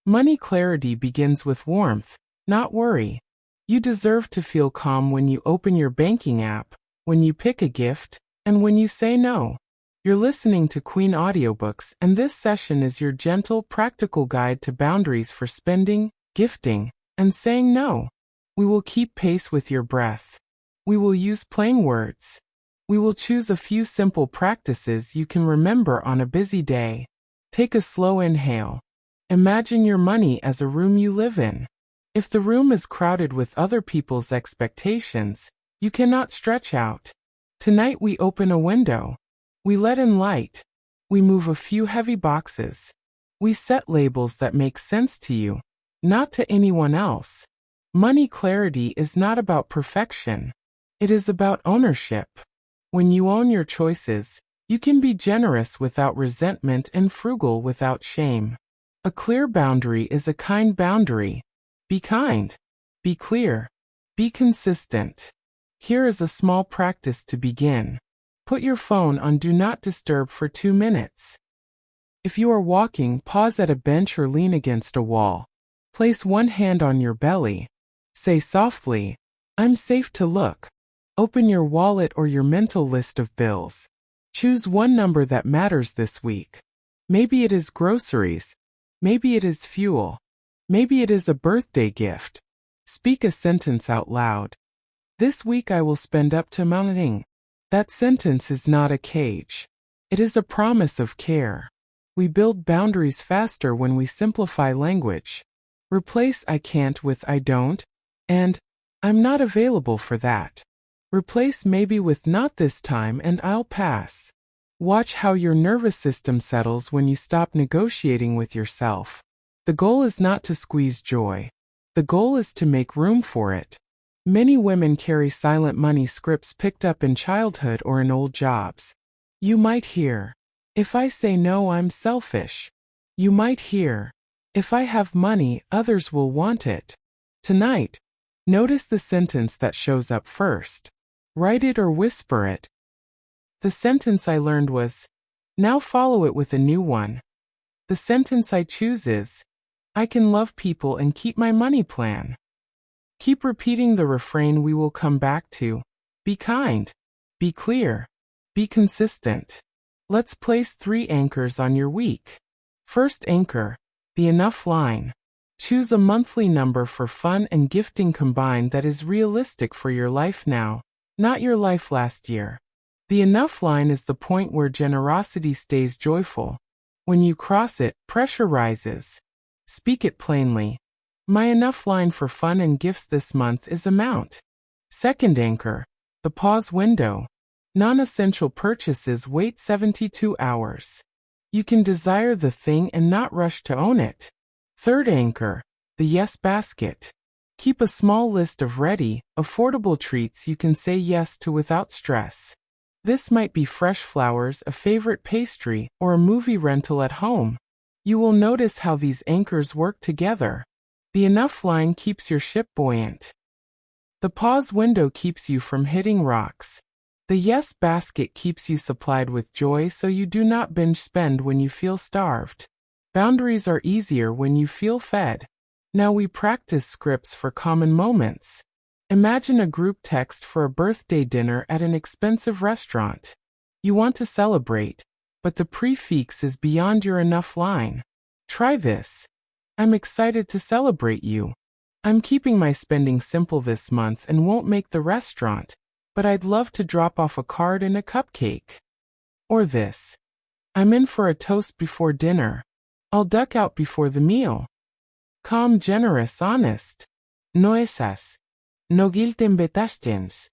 Money clarity begins with warmth, not worry. You deserve to feel calm when you open your banking app, when you pick a gift, and when you say no. You're listening to Queen Audiobooks, and this session is your gentle, practical guide to boundaries for spending, gifting, and saying no. We will keep pace with your breath. We will use plain words. We will choose a few simple practices you can remember on a busy day. Take a slow inhale. Imagine your money as a room you live in. If the room is crowded with other people's expectations, you cannot stretch out. Tonight we open a window. We let in light. We move a few heavy boxes. We set labels that make sense to you, not to anyone else. Money clarity is not about perfection. It is about ownership. When you own your choices, you can be generous without resentment and frugal without shame. A clear boundary is a kind boundary. Be kind. Be clear. Be consistent. Here is a small practice to begin. Put your phone on Do Not Disturb for 2 minutes. If you are walking, pause at a bench or lean against a wall. Place one hand on your belly. Say softly, "I'm safe to look." Open your wallet or your mental list of bills. Choose one number that matters this week. Maybe it is groceries. Maybe it is fuel. Maybe it is a birthday gift. Speak a sentence out loud. This week I will spend up to mounting. That sentence is not a cage. It is a promise of care. We build boundaries faster when we simplify language. Replace I can't with I don't, and I'm not available for that. Replace maybe with not this time and I'll pass. Watch how your nervous system settles when you stop negotiating with yourself. The goal is not to squeeze joy. The goal is to make room for it. Many women carry silent money scripts picked up in childhood or in old jobs. You might hear, "If I say no, I'm selfish." You might hear, "If I have money, others will want it." Tonight, notice the sentence that shows up first. Write it or whisper it. The sentence I learned was, now follow it with a new one. The sentence I choose is, I can love people and keep my money plan. Keep repeating the refrain we will come back to. Be kind. Be clear. Be consistent. Let's place 3 anchors on your week. First anchor, the enough line. Choose a monthly number for fun and gifting combined that is realistic for your life now, not your life last year. The enough line is the point where generosity stays joyful. When you cross it, pressure rises. Speak it plainly. My enough line for fun and gifts this month is amount. Second anchor, the pause window. Non-essential purchases wait 72 hours. You can desire the thing and not rush to own it. Third anchor, the yes basket. Keep a small list of ready, affordable treats you can say yes to without stress. This might be fresh flowers, a favorite pastry, or a movie rental at home. You will notice how these anchors work together. The enough line keeps your ship buoyant. The pause window keeps you from hitting rocks. The yes basket keeps you supplied with joy so you do not binge spend when you feel starved. Boundaries are easier when you feel fed. Now we practice scripts for common moments. Imagine a group text for a birthday dinner at an expensive restaurant. You want to celebrate, but the prefix is beyond your enough line. Try this. I'm excited to celebrate you. I'm keeping my spending simple this month and won't make the restaurant, but I'd love to drop off a card and a cupcake. Or this. I'm in for a toast before dinner. I'll duck out before the meal. Calm, generous, honest. No esas. No guilt en betastems.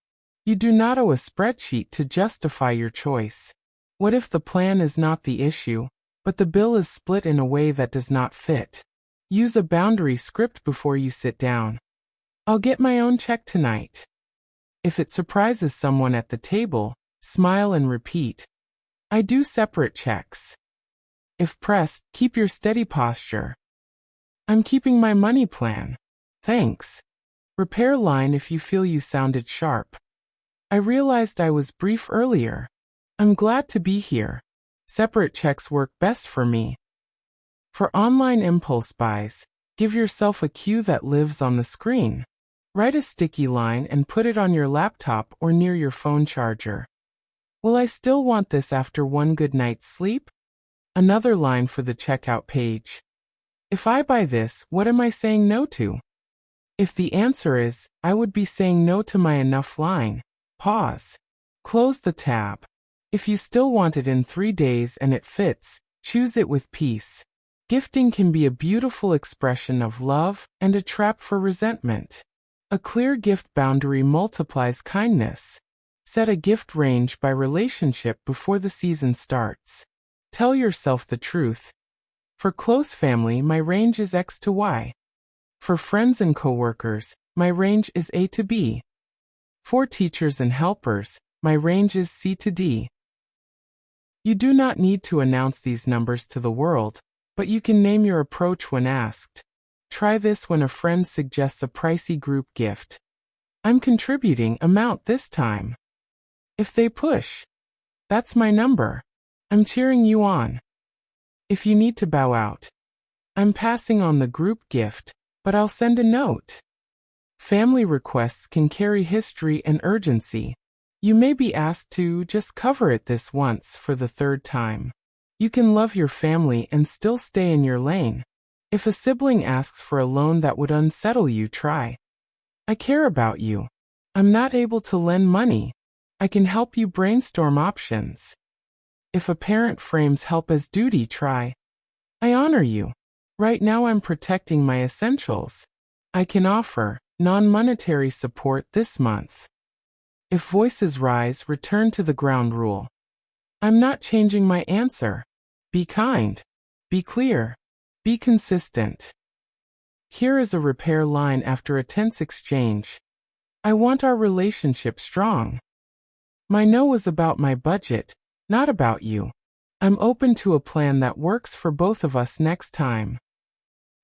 You do not owe a spreadsheet to justify your choice. What if the plan is not the issue, but the bill is split in a way that does not fit? Use a boundary script before you sit down. I'll get my own check tonight. If it surprises someone at the table, smile and repeat. I do separate checks. If pressed, keep your steady posture. I'm keeping my money plan. Thanks. Repair line if you feel you sounded sharp. I realized I was brief earlier. I'm glad to be here. Separate checks work best for me. For online impulse buys, give yourself a cue that lives on the screen. Write a sticky line and put it on your laptop or near your phone charger. Will I still want this after one good night's sleep? Another line for the checkout page. If I buy this, what am I saying no to? If the answer is, I would be saying no to my enough line, pause. Close the tab. If you still want it in 3 days and it fits, choose it with peace. Gifting can be a beautiful expression of love and a trap for resentment. A clear gift boundary multiplies kindness. Set a gift range by relationship before the season starts. Tell yourself the truth. For close family, my range is X to Y. For friends and coworkers, my range is A to B. For teachers and helpers, my range is C to D. You do not need to announce these numbers to the world, but you can name your approach when asked. Try this when a friend suggests a pricey group gift. I'm contributing amount this time. If they push, that's my number. I'm cheering you on. If you need to bow out, I'm passing on the group gift, but I'll send a note. Family requests can carry history and urgency. You may be asked to just cover it this once for the 3rd time. You can love your family and still stay in your lane. If a sibling asks for a loan that would unsettle you, try. I care about you. I'm not able to lend money. I can help you brainstorm options. If a parent frames help as duty, try. I honor you. Right now I'm protecting my essentials. I can offer non-monetary support this month. If voices rise, return to the ground rule. I'm not changing my answer. Be kind. Be clear. Be consistent. Here is a repair line after a tense exchange. I want our relationship strong. My no was about my budget, not about you. I'm open to a plan that works for both of us next time.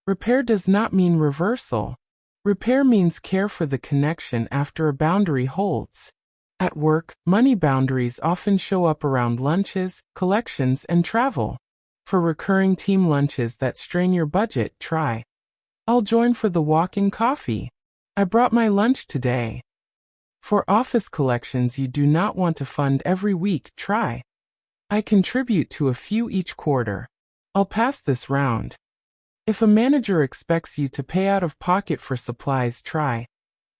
Repair does not mean reversal. Repair means care for the connection after a boundary holds. At work, money boundaries often show up around lunches, collections, and travel. For recurring team lunches that strain your budget, try. I'll join for the walk and coffee. I brought my lunch today. For office collections you do not want to fund every week, try. I contribute to a few each quarter. I'll pass this round. If a manager expects you to pay out of pocket for supplies, try.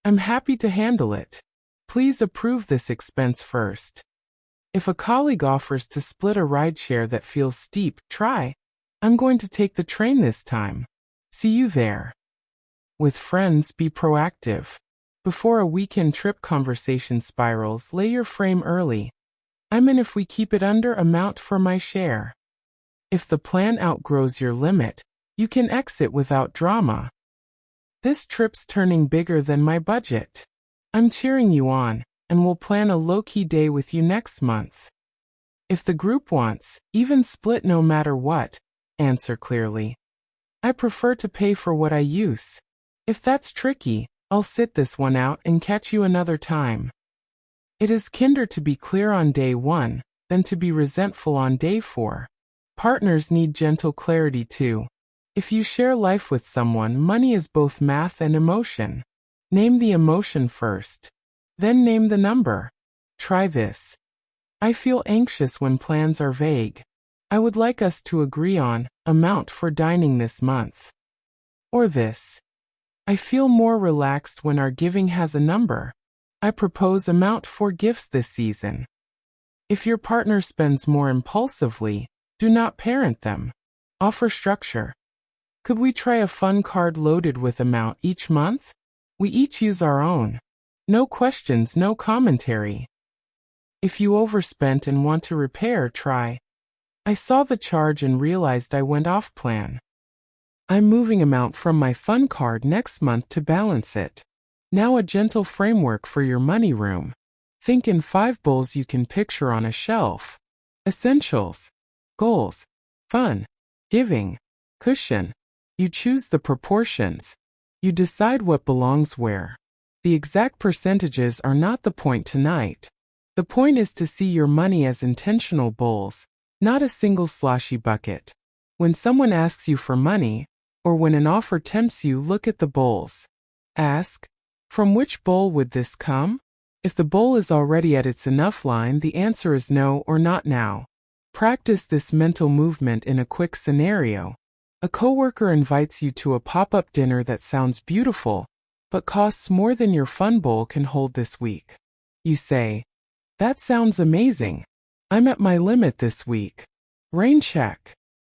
I'm happy to handle it. Please approve this expense first. If a colleague offers to split a rideshare that feels steep, try. I'm going to take the train this time. See you there. With friends, be proactive. Before a weekend trip conversation spirals, lay your frame early. I'm in if we keep it under amount for my share. If the plan outgrows your limit, you can exit without drama. This trip's turning bigger than my budget. I'm cheering you on, and we'll plan a low-key day with you next month. If the group wants, even split no matter what, answer clearly. I prefer to pay for what I use. If that's tricky, I'll sit this one out and catch you another time. It is kinder to be clear on day 1 than to be resentful on day 4. Partners need gentle clarity too. If you share life with someone, money is both math and emotion. Name the emotion first. Then name the number. Try this. I feel anxious when plans are vague. I would like us to agree on amount for dining this month. Or this. I feel more relaxed when our giving has a number. I propose amount for gifts this season. If your partner spends more impulsively, do not parent them. Offer structure. Could we try a fun card loaded with amount each month? We each use our own. No questions, no commentary. If you overspent and want to repair, try. I saw the charge and realized I went off plan. I'm moving amount from my fun card next month to balance it. Now a gentle framework for your money room. Think in 5 bowls you can picture on a shelf. Essentials, goals, fun, giving, cushion. You choose the proportions. You decide what belongs where. The exact percentages are not the point tonight. The point is to see your money as intentional bowls, not a single sloshy bucket. When someone asks you for money, or when an offer tempts you, look at the bowls. Ask, from which bowl would this come? If the bowl is already at its enough line, the answer is no or not now. Practice this mental movement in a quick scenario. A coworker invites you to a pop-up dinner that sounds beautiful, but costs more than your fun bowl can hold this week. You say, "That sounds amazing. I'm at my limit this week. Rain check."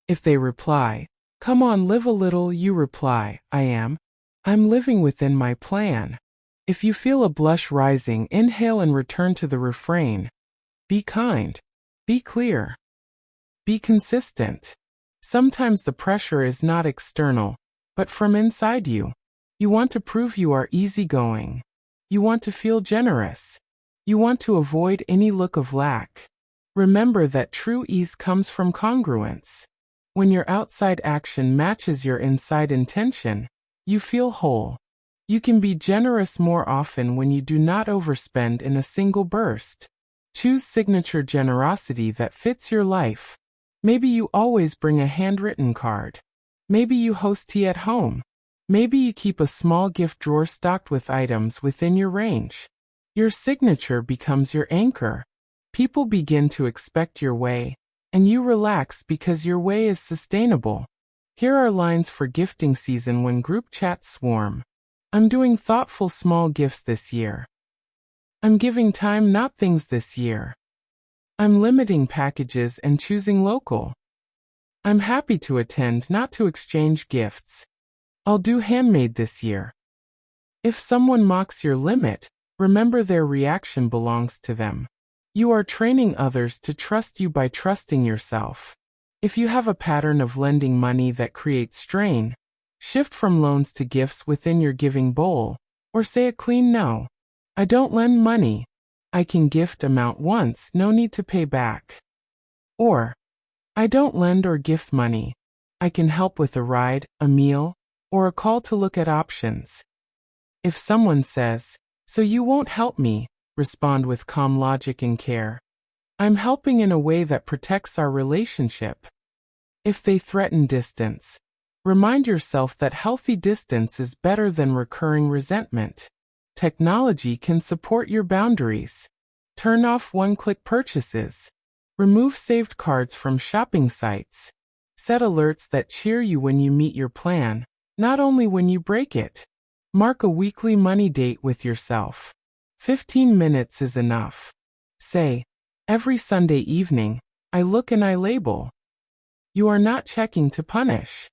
If they reply, "Come on, live a little," you reply, "I am. I'm living within my plan." If you feel a blush rising, inhale and return to the refrain. Be kind. Be clear. Be consistent. Sometimes the pressure is not external, but from inside you. You want to prove you are easygoing. You want to feel generous. You want to avoid any look of lack. Remember that true ease comes from congruence. When your outside action matches your inside intention, you feel whole. You can be generous more often when you do not overspend in a single burst. Choose signature generosity that fits your life. Maybe you always bring a handwritten card. Maybe you host tea at home. Maybe you keep a small gift drawer stocked with items within your range. Your signature becomes your anchor. People begin to expect your way, and you relax because your way is sustainable. Here are lines for gifting season when group chats swarm. I'm doing thoughtful small gifts this year. I'm giving time, not things this year. I'm limiting packages and choosing local. I'm happy to attend, not to exchange gifts. I'll do handmade this year. If someone mocks your limit, remember their reaction belongs to them. You are training others to trust you by trusting yourself. If you have a pattern of lending money that creates strain, shift from loans to gifts within your giving bowl, or say a clean no. I don't lend money. I can gift amount once, no need to pay back. Or, I don't lend or gift money. I can help with a ride, a meal, or a call to look at options. If someone says, "So you won't help me," respond with calm logic and care. I'm helping in a way that protects our relationship. If they threaten distance, remind yourself that healthy distance is better than recurring resentment. Technology can support your boundaries. Turn off one-click purchases. Remove saved cards from shopping sites. Set alerts that cheer you when you meet your plan, not only when you break it. Mark a weekly money date with yourself. 15 minutes is enough. Say, every Sunday evening, I look and I label. You are not checking to punish.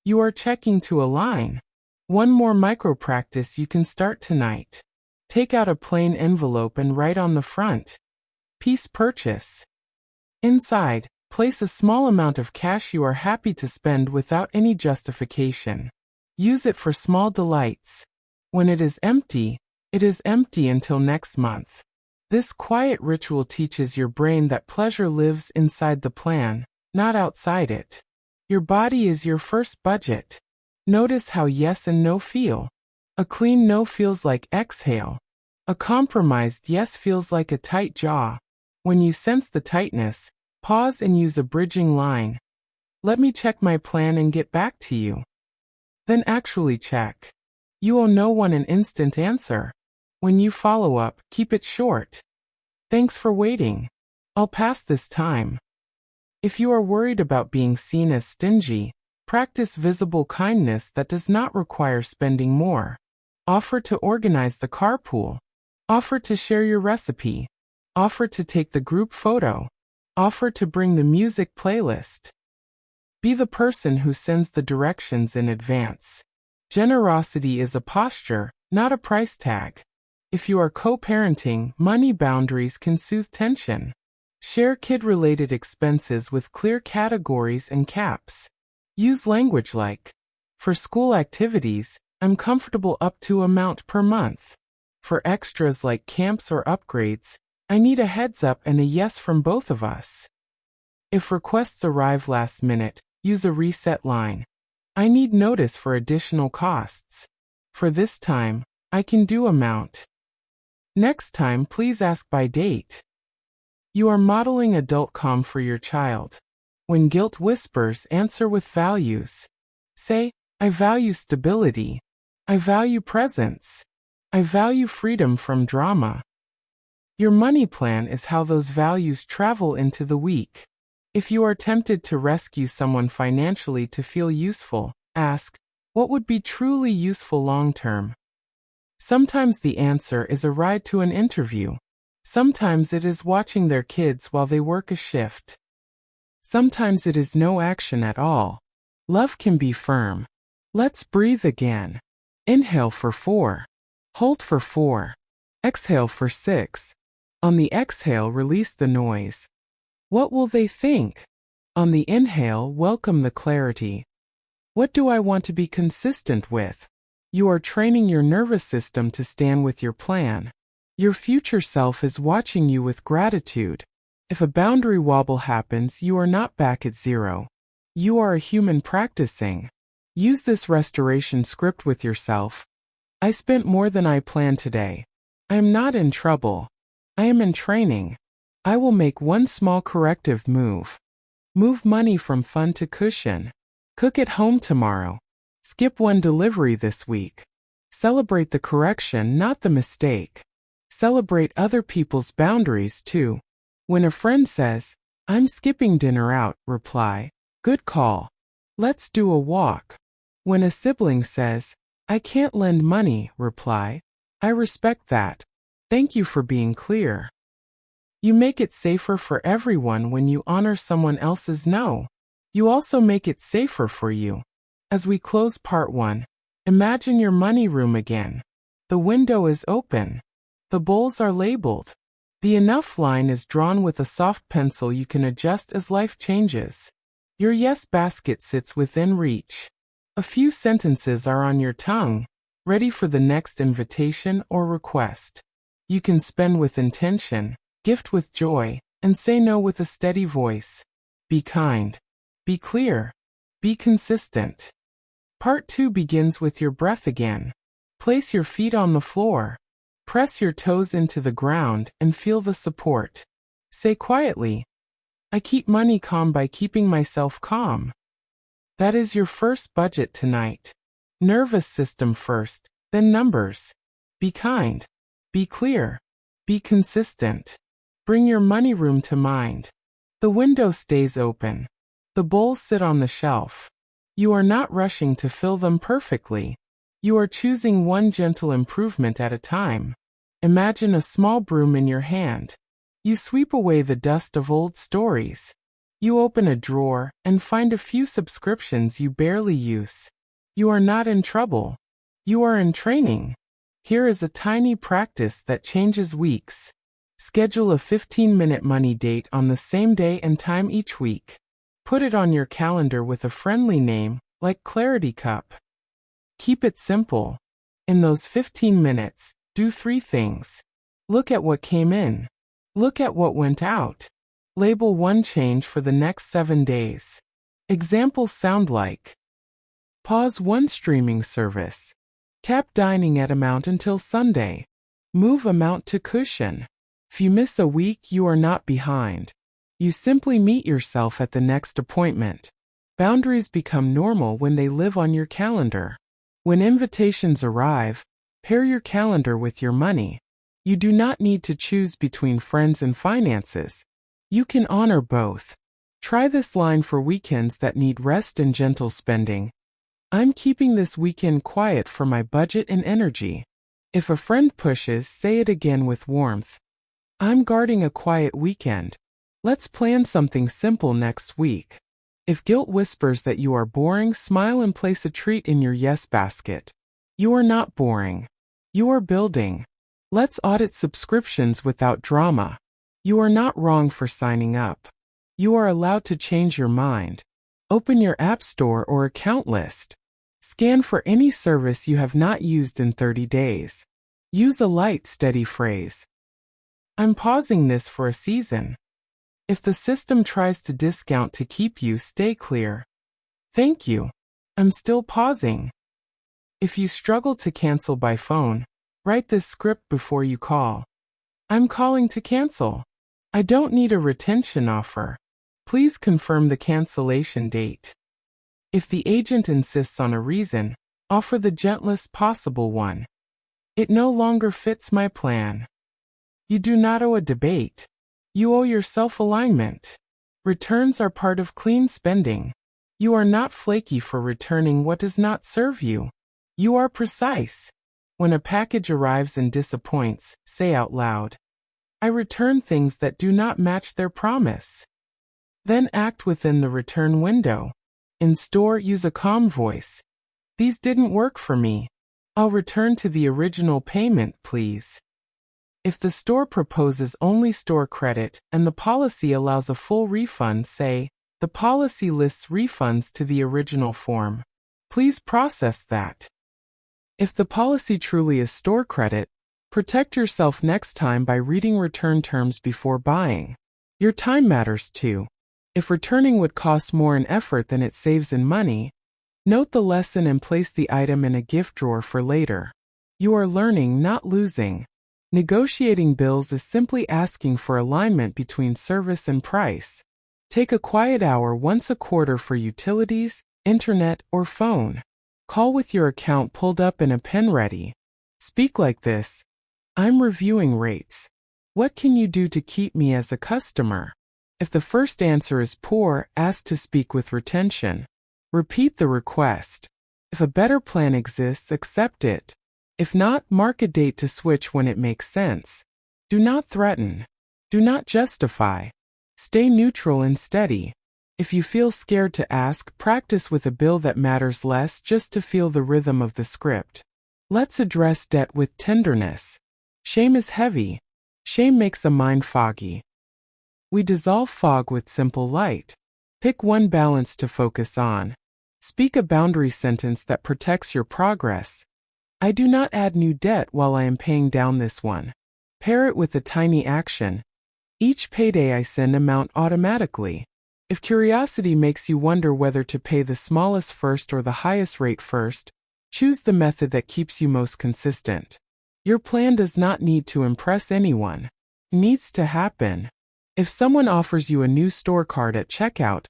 You are checking to align. One more micro practice you can start tonight. Take out a plain envelope and write on the front, "Peace purchase." Inside, place a small amount of cash you are happy to spend without any justification. Use it for small delights. When it is empty until next month. This quiet ritual teaches your brain that pleasure lives inside the plan, not outside it. Your body is your first budget. Notice how yes and no feel. A clean no feels like exhale. A compromised yes feels like a tight jaw. When you sense the tightness, pause and use a bridging line. Let me check my plan and get back to you. Then actually check. You owe no one an instant answer. When you follow up, keep it short. Thanks for waiting. I'll pass this time. If you are worried about being seen as stingy, practice visible kindness that does not require spending more. Offer to organize the carpool. Offer to share your recipe. Offer to take the group photo. Offer to bring the music playlist. Be the person who sends the directions in advance. Generosity is a posture, not a price tag. If you are co-parenting, money boundaries can soothe tension. Share kid-related expenses with clear categories and caps. Use language like, for school activities, I'm comfortable up to amount per month. For extras like camps or upgrades, I need a heads up and a yes from both of us. If requests arrive last minute, use a reset line. I need notice for additional costs. For this time, I can do amount. Next time, please ask by date. You are modeling adult calm for your child. When guilt whispers, answer with values. Say, I value stability. I value presence. I value freedom from drama. Your money plan is how those values travel into the week. If you are tempted to rescue someone financially to feel useful, ask, what would be truly useful long-term? Sometimes the answer is a ride to an interview. Sometimes it is watching their kids while they work a shift. Sometimes it is no action at all. Love can be firm. Let's breathe again. Inhale for 4. Hold for 4. Exhale for 6. On the exhale, release the noise. What will they think? On the inhale, welcome the clarity. What do I want to be consistent with? You are training your nervous system to stand with your plan. Your future self is watching you with gratitude. If a boundary wobble happens, you are not back at zero. You are a human practicing. Use this restoration script with yourself. I spent more than I planned today. I am not in trouble. I am in training. I will make one small corrective move. Move money from fun to cushion. Cook at home tomorrow. Skip one delivery this week. Celebrate the correction, not the mistake. Celebrate other people's boundaries too. When a friend says, I'm skipping dinner out, reply, good call. Let's do a walk. When a sibling says, I can't lend money, reply, I respect that. Thank you for being clear. You make it safer for everyone when you honor someone else's no. You also make it safer for you. As we close part 1, imagine your money room again. The window is open. The bowls are labeled. The enough line is drawn with a soft pencil you can adjust as life changes. Your yes basket sits within reach. A few sentences are on your tongue, ready for the next invitation or request. You can spend with intention, gift with joy, and say no with a steady voice. Be kind. Be clear. Be consistent. Part 2 begins with your breath again. Place your feet on the floor. Press your toes into the ground and feel the support. Say quietly, I keep money calm by keeping myself calm. That is your first budget tonight. Nervous system first, then numbers. Be kind. Be clear. Be consistent. Bring your money room to mind. The window stays open. The bowls sit on the shelf. You are not rushing to fill them perfectly. You are choosing one gentle improvement at a time. Imagine a small broom in your hand. You sweep away the dust of old stories. You open a drawer and find a few subscriptions you barely use. You are not in trouble. You are in training. Here is a tiny practice that changes weeks. Schedule a 15-minute money date on the same day and time each week. Put it on your calendar with a friendly name, like Clarity Cup. Keep it simple. In those 15 minutes, do 3 things. Look at what came in. Look at what went out. Label one change for the next 7 days. Examples sound like: pause one streaming service. Tap dining at amount until Sunday. Move amount to cushion. If you miss a week, you are not behind. You simply meet yourself at the next appointment. Boundaries become normal when they live on your calendar. When invitations arrive, pair your calendar with your money. You do not need to choose between friends and finances. You can honor both. Try this line for weekends that need rest and gentle spending. I'm keeping this weekend quiet for my budget and energy. If a friend pushes, say it again with warmth. I'm guarding a quiet weekend. Let's plan something simple next week. If guilt whispers that you are boring, smile and place a treat in your yes basket. You are not boring. You are building. Let's audit subscriptions without drama. You are not wrong for signing up. You are allowed to change your mind. Open your app store or account list. Scan for any service you have not used in 30 days. Use a light, steady phrase. I'm pausing this for a season. If the system tries to discount to keep you, stay clear. Thank you. I'm still pausing. If you struggle to cancel by phone, write this script before you call. I'm calling to cancel. I don't need a retention offer. Please confirm the cancellation date. If the agent insists on a reason, offer the gentlest possible one. It no longer fits my plan. You do not owe a debate. You owe yourself alignment. Returns are part of clean spending. You are not flaky for returning what does not serve you. You are precise. When a package arrives and disappoints, say out loud, I return things that do not match their promise. Then act within the return window. In store, use a calm voice. These didn't work for me. I'll return to the original payment, please. If the store proposes only store credit and the policy allows a full refund, say, the policy lists refunds to the original form. Please process that. If the policy truly is store credit, protect yourself next time by reading return terms before buying. Your time matters too. If returning would cost more in effort than it saves in money, note the lesson and place the item in a gift drawer for later. You are learning, not losing. Negotiating bills is simply asking for alignment between service and price. Take a quiet hour once a quarter for utilities, internet, or phone. Call with your account pulled up and a pen ready. Speak like this. I'm reviewing rates. What can you do to keep me as a customer? If the first answer is poor, ask to speak with retention. Repeat the request. If a better plan exists, accept it. If not, mark a date to switch when it makes sense. Do not threaten. Do not justify. Stay neutral and steady. If you feel scared to ask, practice with a bill that matters less just to feel the rhythm of the script. Let's address debt with tenderness. Shame is heavy. Shame makes a mind foggy. We dissolve fog with simple light. Pick one balance to focus on. Speak a boundary sentence that protects your progress. I do not add new debt while I am paying down this one. Pair it with a tiny action. Each payday I send amount automatically. If curiosity makes you wonder whether to pay the smallest first or the highest rate first, choose the method that keeps you most consistent. Your plan does not need to impress anyone. It needs to happen. If someone offers you a new store card at checkout,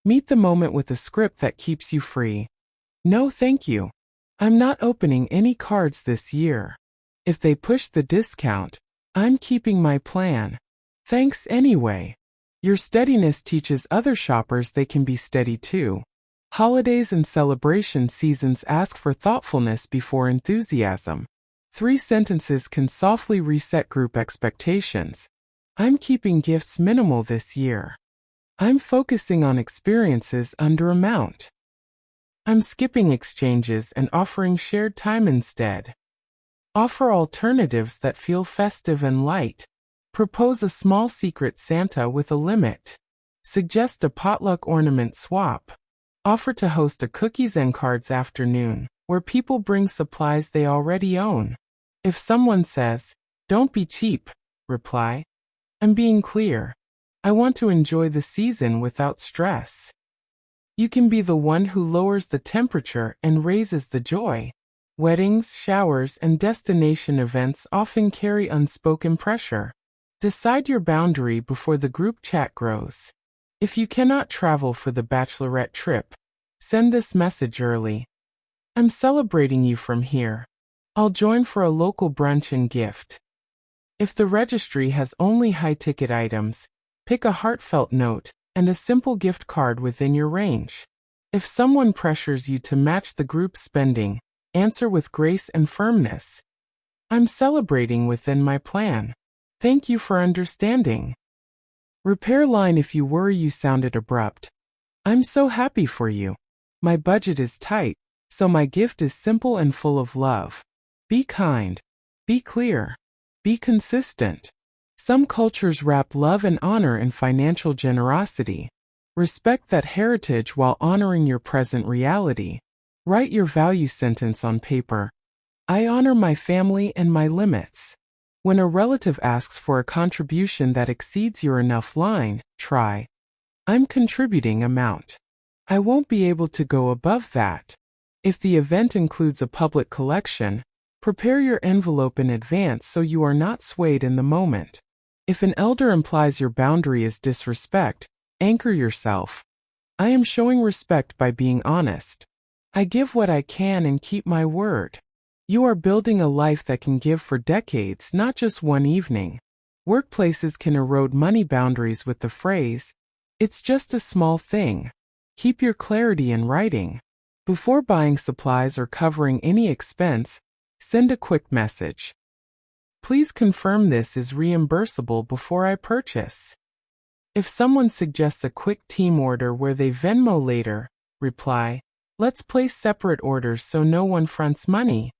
meet the moment with a script that keeps you free. No, thank you. I'm not opening any cards this year. If they push the discount, I'm keeping my plan. Thanks anyway. Your steadiness teaches other shoppers they can be steady too. Holidays and celebration seasons ask for thoughtfulness before enthusiasm. 3 sentences can softly reset group expectations. I'm keeping gifts minimal this year. I'm focusing on experiences under amount. I'm skipping exchanges and offering shared time instead. Offer alternatives that feel festive and light. Propose a small secret Santa with a limit. Suggest a potluck ornament swap. Offer to host a cookies and cards afternoon, where people bring supplies they already own. If someone says, "Don't be cheap," reply, "I'm being clear. I want to enjoy the season without stress." You can be the one who lowers the temperature and raises the joy. Weddings, showers, and destination events often carry unspoken pressure. Decide your boundary before the group chat grows. If you cannot travel for the bachelorette trip, send this message early. I'm celebrating you from here. I'll join for a local brunch and gift. If the registry has only high-ticket items, pick a heartfelt note and a simple gift card within your range. If someone pressures you to match the group's spending, answer with grace and firmness. I'm celebrating within my plan. Thank you for understanding. Repair line if you worry you sounded abrupt. I'm so happy for you. My budget is tight, so my gift is simple and full of love. Be kind. Be clear. Be consistent. Some cultures wrap love and honor in financial generosity. Respect that heritage while honoring your present reality. Write your value sentence on paper. I honor my family and my limits. When a relative asks for a contribution that exceeds your enough line, try, I'm contributing amount. I won't be able to go above that. If the event includes a public collection, prepare your envelope in advance so you are not swayed in the moment. If an elder implies your boundary is disrespect, Anchor yourself. I am showing respect by being honest. I give what I can and keep my word. You are building a life that can give for decades, not just one evening. Workplaces can erode money boundaries with the phrase, "It's just a small thing." Keep your clarity in writing. Before buying supplies or covering any expense, send a quick message. Please confirm this is reimbursable before I purchase. If someone suggests a quick team order where they Venmo later, reply, "Let's place separate orders so no one fronts money."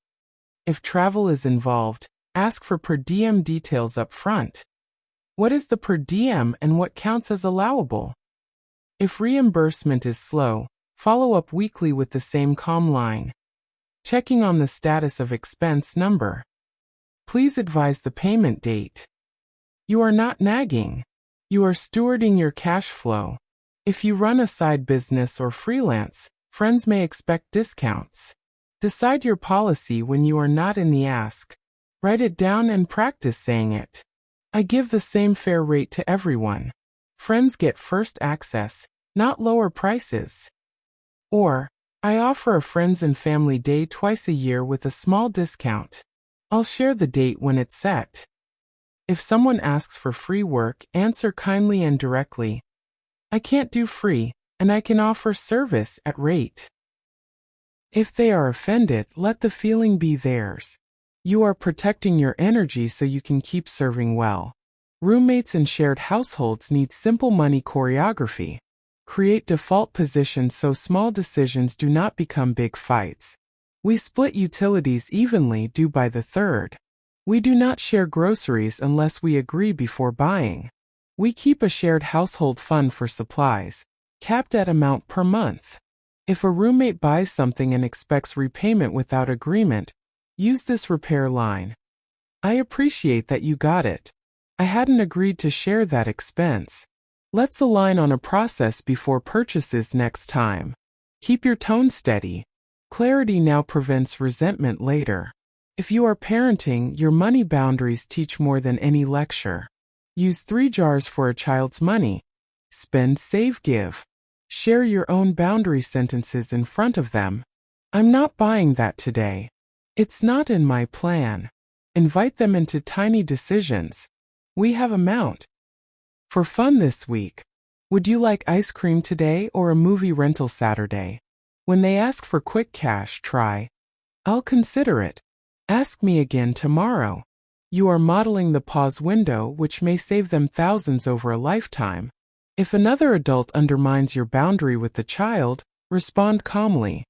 If travel is involved, ask for per diem details up front. What is the per diem and what counts as allowable? If reimbursement is slow, follow up weekly with the same calm line. Checking on the status of expense number. Please advise the payment date. You are not nagging. You are stewarding your cash flow. If you run a side business or freelance, friends may expect discounts. Decide your policy when you are not in the ask. Write it down and practice saying it. I give the same fair rate to everyone. Friends get first access, not lower prices. Or, I offer a friends and family day twice a year with a small discount. I'll share the date when it's set. If someone asks for free work, answer kindly and directly. I can't do free, and I can offer service at rate. If they are offended, let the feeling be theirs. You are protecting your energy so you can keep serving well. Roommates and shared households need simple money choreography. Create default positions so small decisions do not become big fights. We split utilities evenly due by the third. We do not share groceries unless we agree before buying. We keep a shared household fund for supplies, capped at amount per month. If a roommate buys something and expects repayment without agreement, use this repair line. I appreciate that you got it. I hadn't agreed to share that expense. Let's align on a process before purchases next time. Keep your tone steady. Clarity now prevents resentment later. If you are parenting, your money boundaries teach more than any lecture. Use 3 jars for a child's money. Spend, save, give. Share your own boundary sentences in front of them. I'm not buying that today. It's not in my plan. Invite them into tiny decisions. We have amount. For fun this week, would you like ice cream today or a movie rental Saturday? When they ask for quick cash, try, "I'll consider it. Ask me again tomorrow." You are modeling the pause window, which may save them thousands over a lifetime. If another adult undermines your boundary with the child, respond calmly.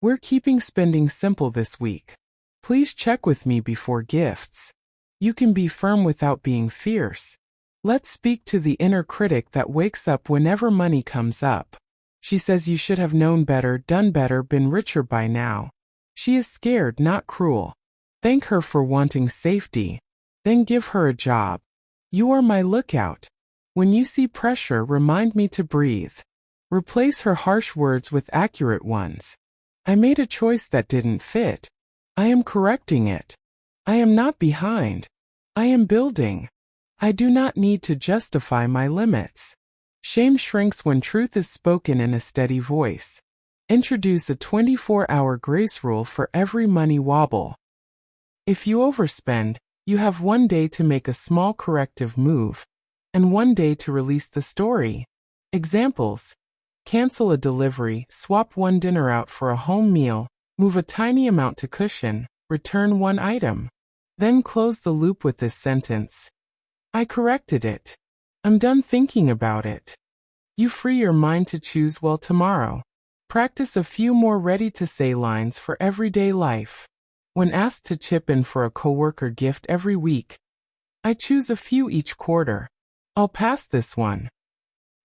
We're keeping spending simple this week. Please check with me before gifts. You can be firm without being fierce. Let's speak to the inner critic that wakes up whenever money comes up. She says you should have known better, done better, been richer by now. She is scared, not cruel. Thank her for wanting safety. Then give her a job. You are my lookout. When you see pressure, remind me to breathe. Replace her harsh words with accurate ones. I made a choice that didn't fit. I am correcting it. I am not behind. I am building. I do not need to justify my limits. Shame shrinks when truth is spoken in a steady voice. Introduce a 24-hour grace rule for every money wobble. If you overspend, you have 1 day to make a small corrective move, and 1 day to release the story. Examples: cancel a delivery, swap 1 dinner out for a home meal, move a tiny amount to cushion, return 1 item. Then close the loop with this sentence: I corrected it. I'm done thinking about it. You free your mind to choose well tomorrow. Practice a few more ready-to-say lines for everyday life. When asked to chip in for a coworker gift every week, I choose a few each quarter. I'll pass this one.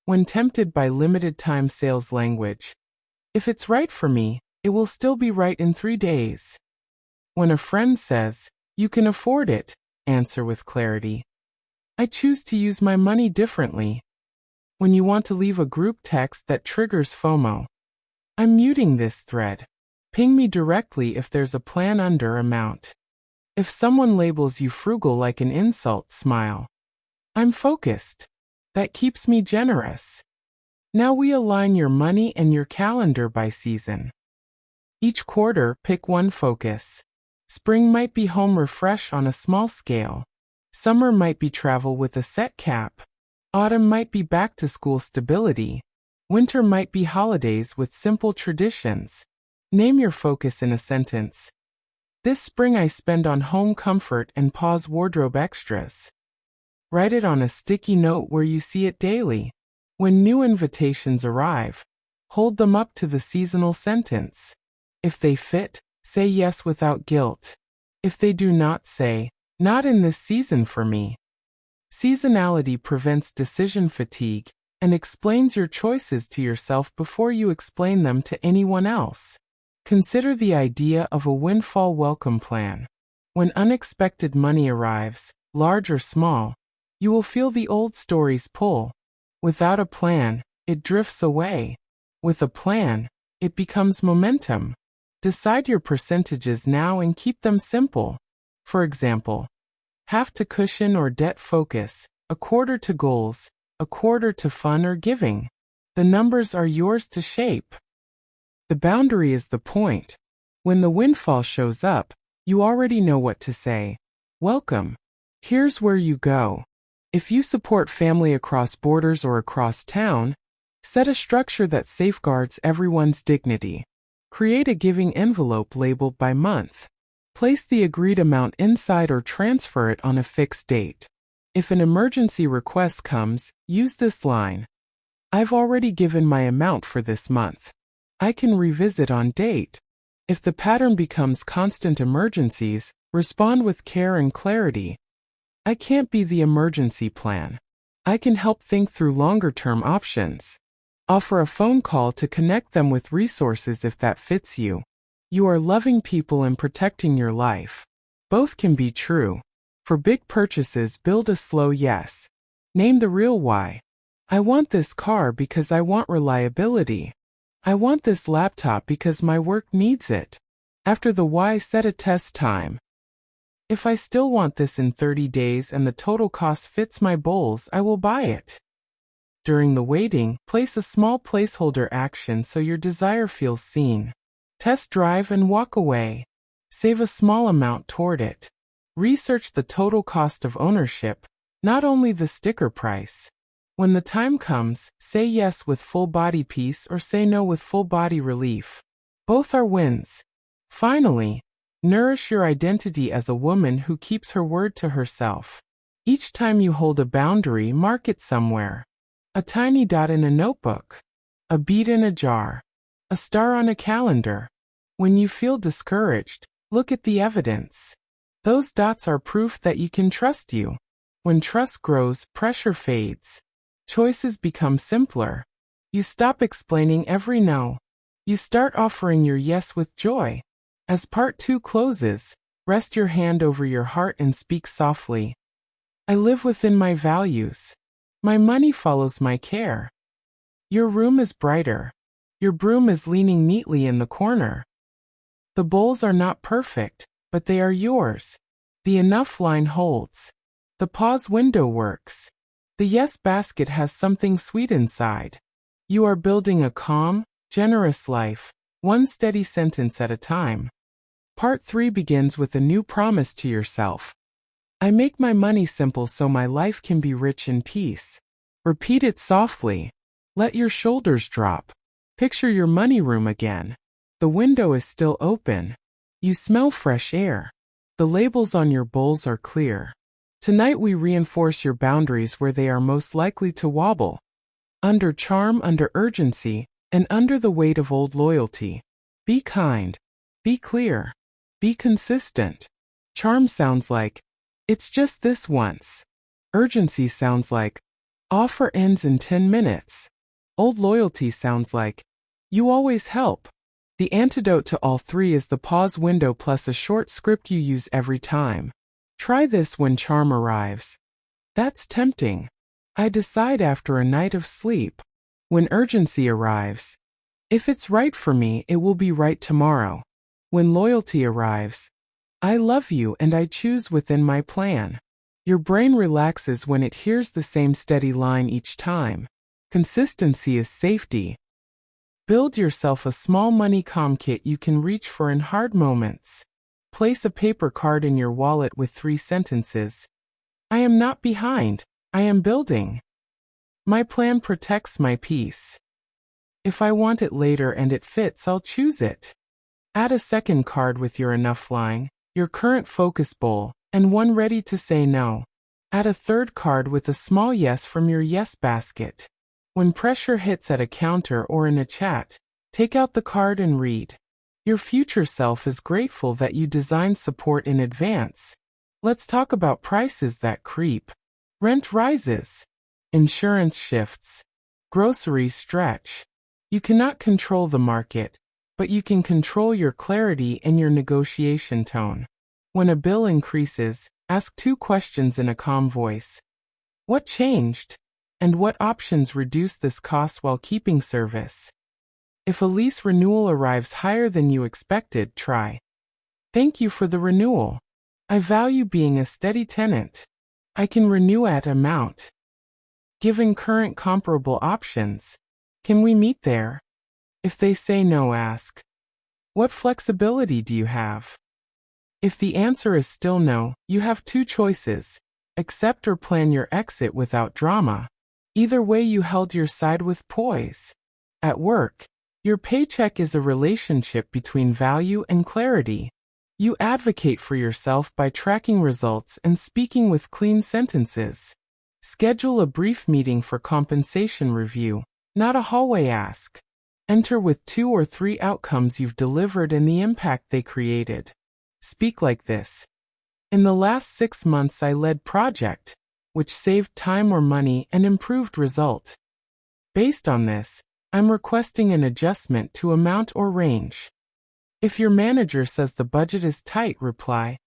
When tempted by limited-time sales language, if it's right for me, it will still be right in 3 days. When a friend says, you can afford it, answer with clarity. I choose to use my money differently. When you want to leave a group text that triggers FOMO, I'm muting this thread. Ping me directly if there's a plan under amount. If someone labels you frugal like an insult, smile. I'm focused. That keeps me generous. Now we align your money and your calendar by season. Each quarter, pick one focus. Spring might be home refresh on a small scale. Summer might be travel with a set cap. Autumn might be back to school stability. Winter might be holidays with simple traditions. Name your focus in a sentence. This spring I spend on home comfort and pause wardrobe extras. Write it on a sticky note where you see it daily. When new invitations arrive, hold them up to the seasonal sentence. If they fit, say yes without guilt. If they do not, say, not in this season for me. Seasonality prevents decision fatigue and explains your choices to yourself before you explain them to anyone else. Consider the idea of a windfall welcome plan. When unexpected money arrives, large or small, you will feel the old stories pull. Without a plan, it drifts away. With a plan, it becomes momentum. Decide your percentages now and keep them simple. For example, half to cushion or debt focus, a quarter to goals, a quarter to fun or giving. The numbers are yours to shape. The boundary is the point. When the windfall shows up, you already know what to say. Welcome. Here's where you go. If you support family across borders or across town, set a structure that safeguards everyone's dignity. Create a giving envelope labeled by month. Place the agreed amount inside or transfer it on a fixed date. If an emergency request comes, use this line. I've already given my amount for this month. I can revisit on date. If the pattern becomes constant emergencies, respond with care and clarity. I can't be the emergency plan. I can help think through longer-term options. Offer a phone call to connect them with resources if that fits you. You are loving people and protecting your life. Both can be true. For big purchases, build a slow yes. Name the real why. I want this car because I want reliability. I want this laptop because my work needs it. After the why, set a test time. If I still want this in 30 days and the total cost fits my goals, I will buy it. During the waiting, place a small placeholder action so your desire feels seen. Test drive and walk away. Save a small amount toward it. Research the total cost of ownership, not only the sticker price. When the time comes, say yes with full body peace or say no with full body relief. Both are wins. Finally, nourish your identity as a woman who keeps her word to herself. Each time you hold a boundary, mark it somewhere. A tiny dot in a notebook. A bead in a jar. A star on a calendar. When you feel discouraged, look at the evidence. Those dots are proof that you can trust you. When trust grows, pressure fades. Choices become simpler. You stop explaining every no. You start offering your yes with joy. As part 2 closes, rest your hand over your heart and speak softly. I live within my values. My money follows my care. Your room is brighter. Your broom is leaning neatly in the corner. The bowls are not perfect, but they are yours. The enough line holds. The pause window works. The yes basket has something sweet inside. You are building a calm, generous life, one steady sentence at a time. Part 3 begins with a new promise to yourself. I make my money simple so my life can be rich in peace. Repeat it softly. Let your shoulders drop. Picture your money room again. The window is still open. You smell fresh air. The labels on your bowls are clear. Tonight we reinforce your boundaries where they are most likely to wobble. Under charm, under urgency, and under the weight of old loyalty. Be kind. Be clear. Be consistent. Charm sounds like, it's just this once. Urgency sounds like, offer ends in 10 minutes. Old loyalty sounds like, you always help. The antidote to all 3 is the pause window plus a short script you use every time. Try this when charm arrives. That's tempting. I decide after a night of sleep. When urgency arrives. If it's right for me, it will be right tomorrow. When loyalty arrives. I love you and I choose within my plan. Your brain relaxes when it hears the same steady line each time. Consistency is safety. Build yourself a small money calm kit you can reach for in hard moments. Place a paper card in your wallet with 3 sentences. I am not behind, I am building. My plan protects my peace. If I want it later and it fits, I'll choose it. Add a second card with your enough line, your current focus bowl, and one ready to say no. Add a third card with a small yes from your yes basket. When pressure hits at a counter or in a chat, take out the card and read. Your future self is grateful that you designed support in advance. Let's talk about prices that creep. Rent rises. Insurance shifts. Groceries stretch. You cannot control the market, but you can control your clarity and your negotiation tone. When a bill increases, ask 2 questions in a calm voice. What changed? And what options reduce this cost while keeping service? If a lease renewal arrives higher than you expected, try. Thank you for the renewal. I value being a steady tenant. I can renew at amount. Given current comparable options, can we meet there? If they say no, ask, what flexibility do you have? If the answer is still no, you have 2 choices. Accept or plan your exit without drama. Either way, you held your side with poise. At work, your paycheck is a relationship between value and clarity. You advocate for yourself by tracking results and speaking with clean sentences. Schedule a brief meeting for compensation review, not a hallway ask. Enter with 2 or 3 outcomes you've delivered and the impact they created. Speak like this. In the last 6 months I led project, which saved time or money and improved result. Based on this, I'm requesting an adjustment to amount or range. If your manager says the budget is tight, reply,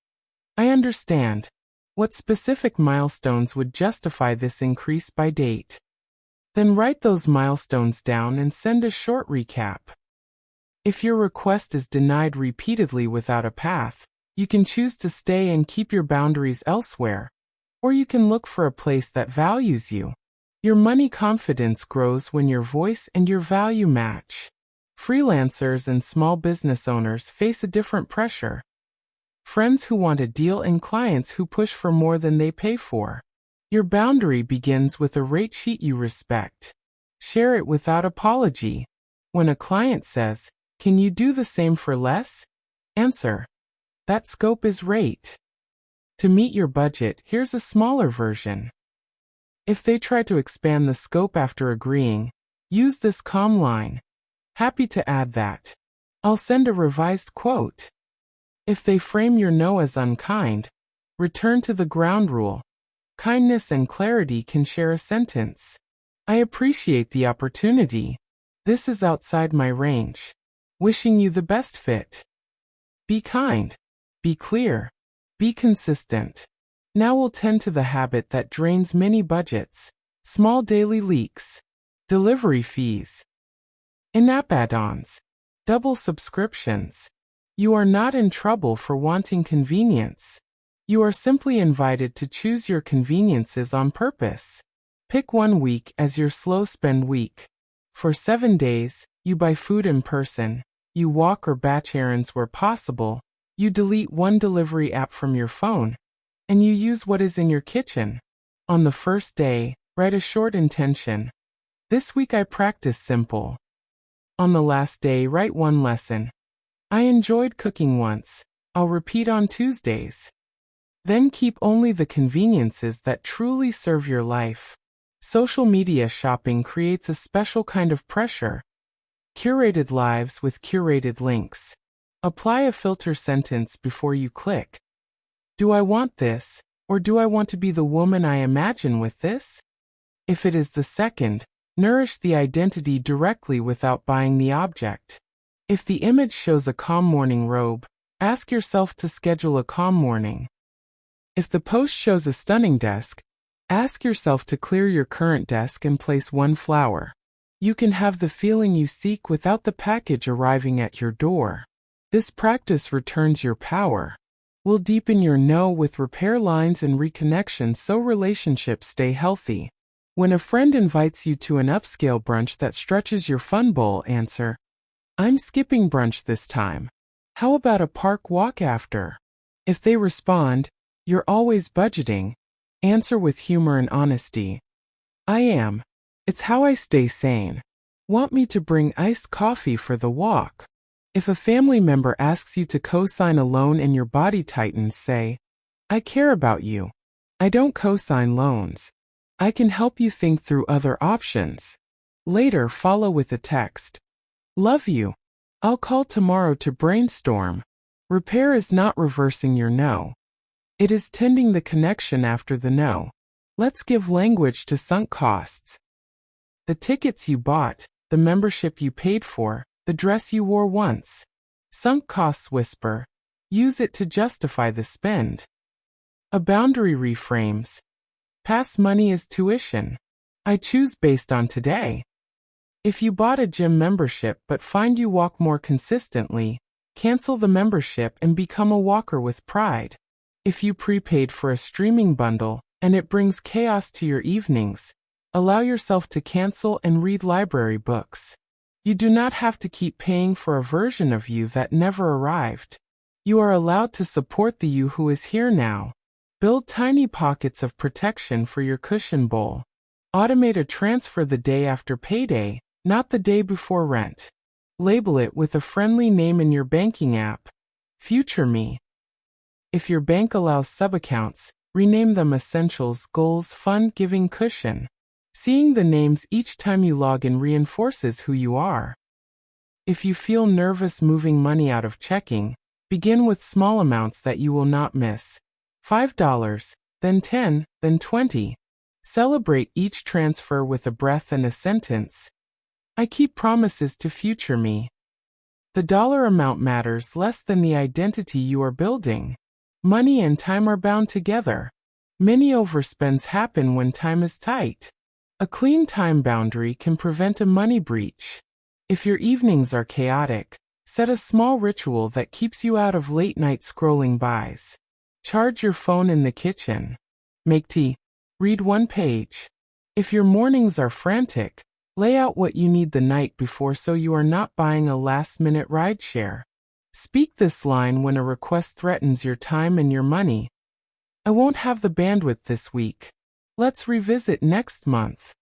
I understand. What specific milestones would justify this increase by date? Then write those milestones down and send a short recap. If your request is denied repeatedly without a path, you can choose to stay and keep your boundaries elsewhere, or you can look for a place that values you. Your money confidence grows when your voice and your value match. Freelancers and small business owners face a different pressure. Friends who want a deal and clients who push for more than they pay for. Your boundary begins with a rate sheet you respect. Share it without apology. When a client says, can you do the same for less? Answer, that scope is rate. To meet your budget, here's a smaller version. If they try to expand the scope after agreeing, use this calm line. Happy to add that. I'll send a revised quote. If they frame your no as unkind, return to the ground rule. Kindness and clarity can share a sentence. I appreciate the opportunity. This is outside my range. Wishing you the best fit. Be kind. Be clear. Be consistent. Now we'll tend to the habit that drains many budgets. Small daily leaks. Delivery fees. In-app add-ons. Double subscriptions. You are not in trouble for wanting convenience. You are simply invited to choose your conveniences on purpose. Pick 1 week as your slow spend week. For 7 days, you buy food in person. You walk or batch errands where possible. You delete 1 delivery app from your phone. And you use what is in your kitchen. On the first day, write a short intention. This week I practice simple. On the last day, write 1 lesson. I enjoyed cooking once. I'll repeat on Tuesdays. Then keep only the conveniences that truly serve your life. Social media shopping creates a special kind of pressure. Curated lives with curated links. Apply a filter sentence before you click. Do I want this, or do I want to be the woman I imagine with this? If it is the second, nourish the identity directly without buying the object. If the image shows a calm morning robe, ask yourself to schedule a calm morning. If the post shows a stunning desk, ask yourself to clear your current desk and place 1 flower. You can have the feeling you seek without the package arriving at your door. This practice returns your power. Will deepen your no with repair lines and reconnection so relationships stay healthy. When a friend invites you to an upscale brunch that stretches your fun bowl, answer, "I'm skipping brunch this time. How about a park walk after?" If they respond, "You're always budgeting," answer with humor and honesty, "I am. It's how I stay sane. Want me to bring iced coffee for the walk?" If a family member asks you to co-sign a loan and your body tightens, say, "I care about you. I don't co-sign loans. I can help you think through other options." Later, follow with a text, "Love you. I'll call tomorrow to brainstorm." Repair is not reversing your no. It is tending the connection after the no. Let's give language to sunk costs. The tickets you bought, the membership you paid for, the dress you wore once. Sunk costs whisper. Use it to justify the spend. A boundary reframes. Past money is tuition. I choose based on today. If you bought a gym membership but find you walk more consistently, cancel the membership and become a walker with pride. If you prepaid for a streaming bundle and it brings chaos to your evenings, allow yourself to cancel and read library books. You do not have to keep paying for a version of you that never arrived. You are allowed to support the you who is here now. Build tiny pockets of protection for your cushion bowl. Automate a transfer the day after payday, not the day before rent. Label it with a friendly name in your banking app. Future Me. If your bank allows subaccounts, rename them Essentials, Goals, Fund, Giving, Cushion. Seeing the names each time you log in reinforces who you are. If you feel nervous moving money out of checking, begin with small amounts that you will not miss. $5, then 10, then 20. Celebrate each transfer with a breath and a sentence. I keep promises to future me. The dollar amount matters less than the identity you are building. Money and time are bound together. Many overspends happen when time is tight. A clean time boundary can prevent a money breach. If your evenings are chaotic, set a small ritual that keeps you out of late-night scrolling buys. Charge your phone in the kitchen. Make tea. Read one page. If your mornings are frantic, lay out what you need the night before so you are not buying a last-minute rideshare. Speak this line when a request threatens your time and your money. I won't have the bandwidth this week. Let's revisit next month.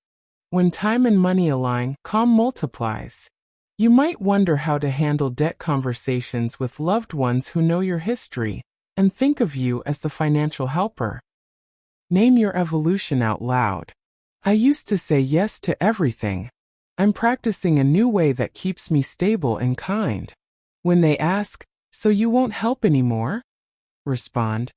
When time and money align, calm multiplies. You might wonder how to handle debt conversations with loved ones who know your history and think of you as the financial helper. Name your evolution out loud. I used to say yes to everything. I'm practicing a new way that keeps me stable and kind. When they ask, "So you won't help anymore?" respond,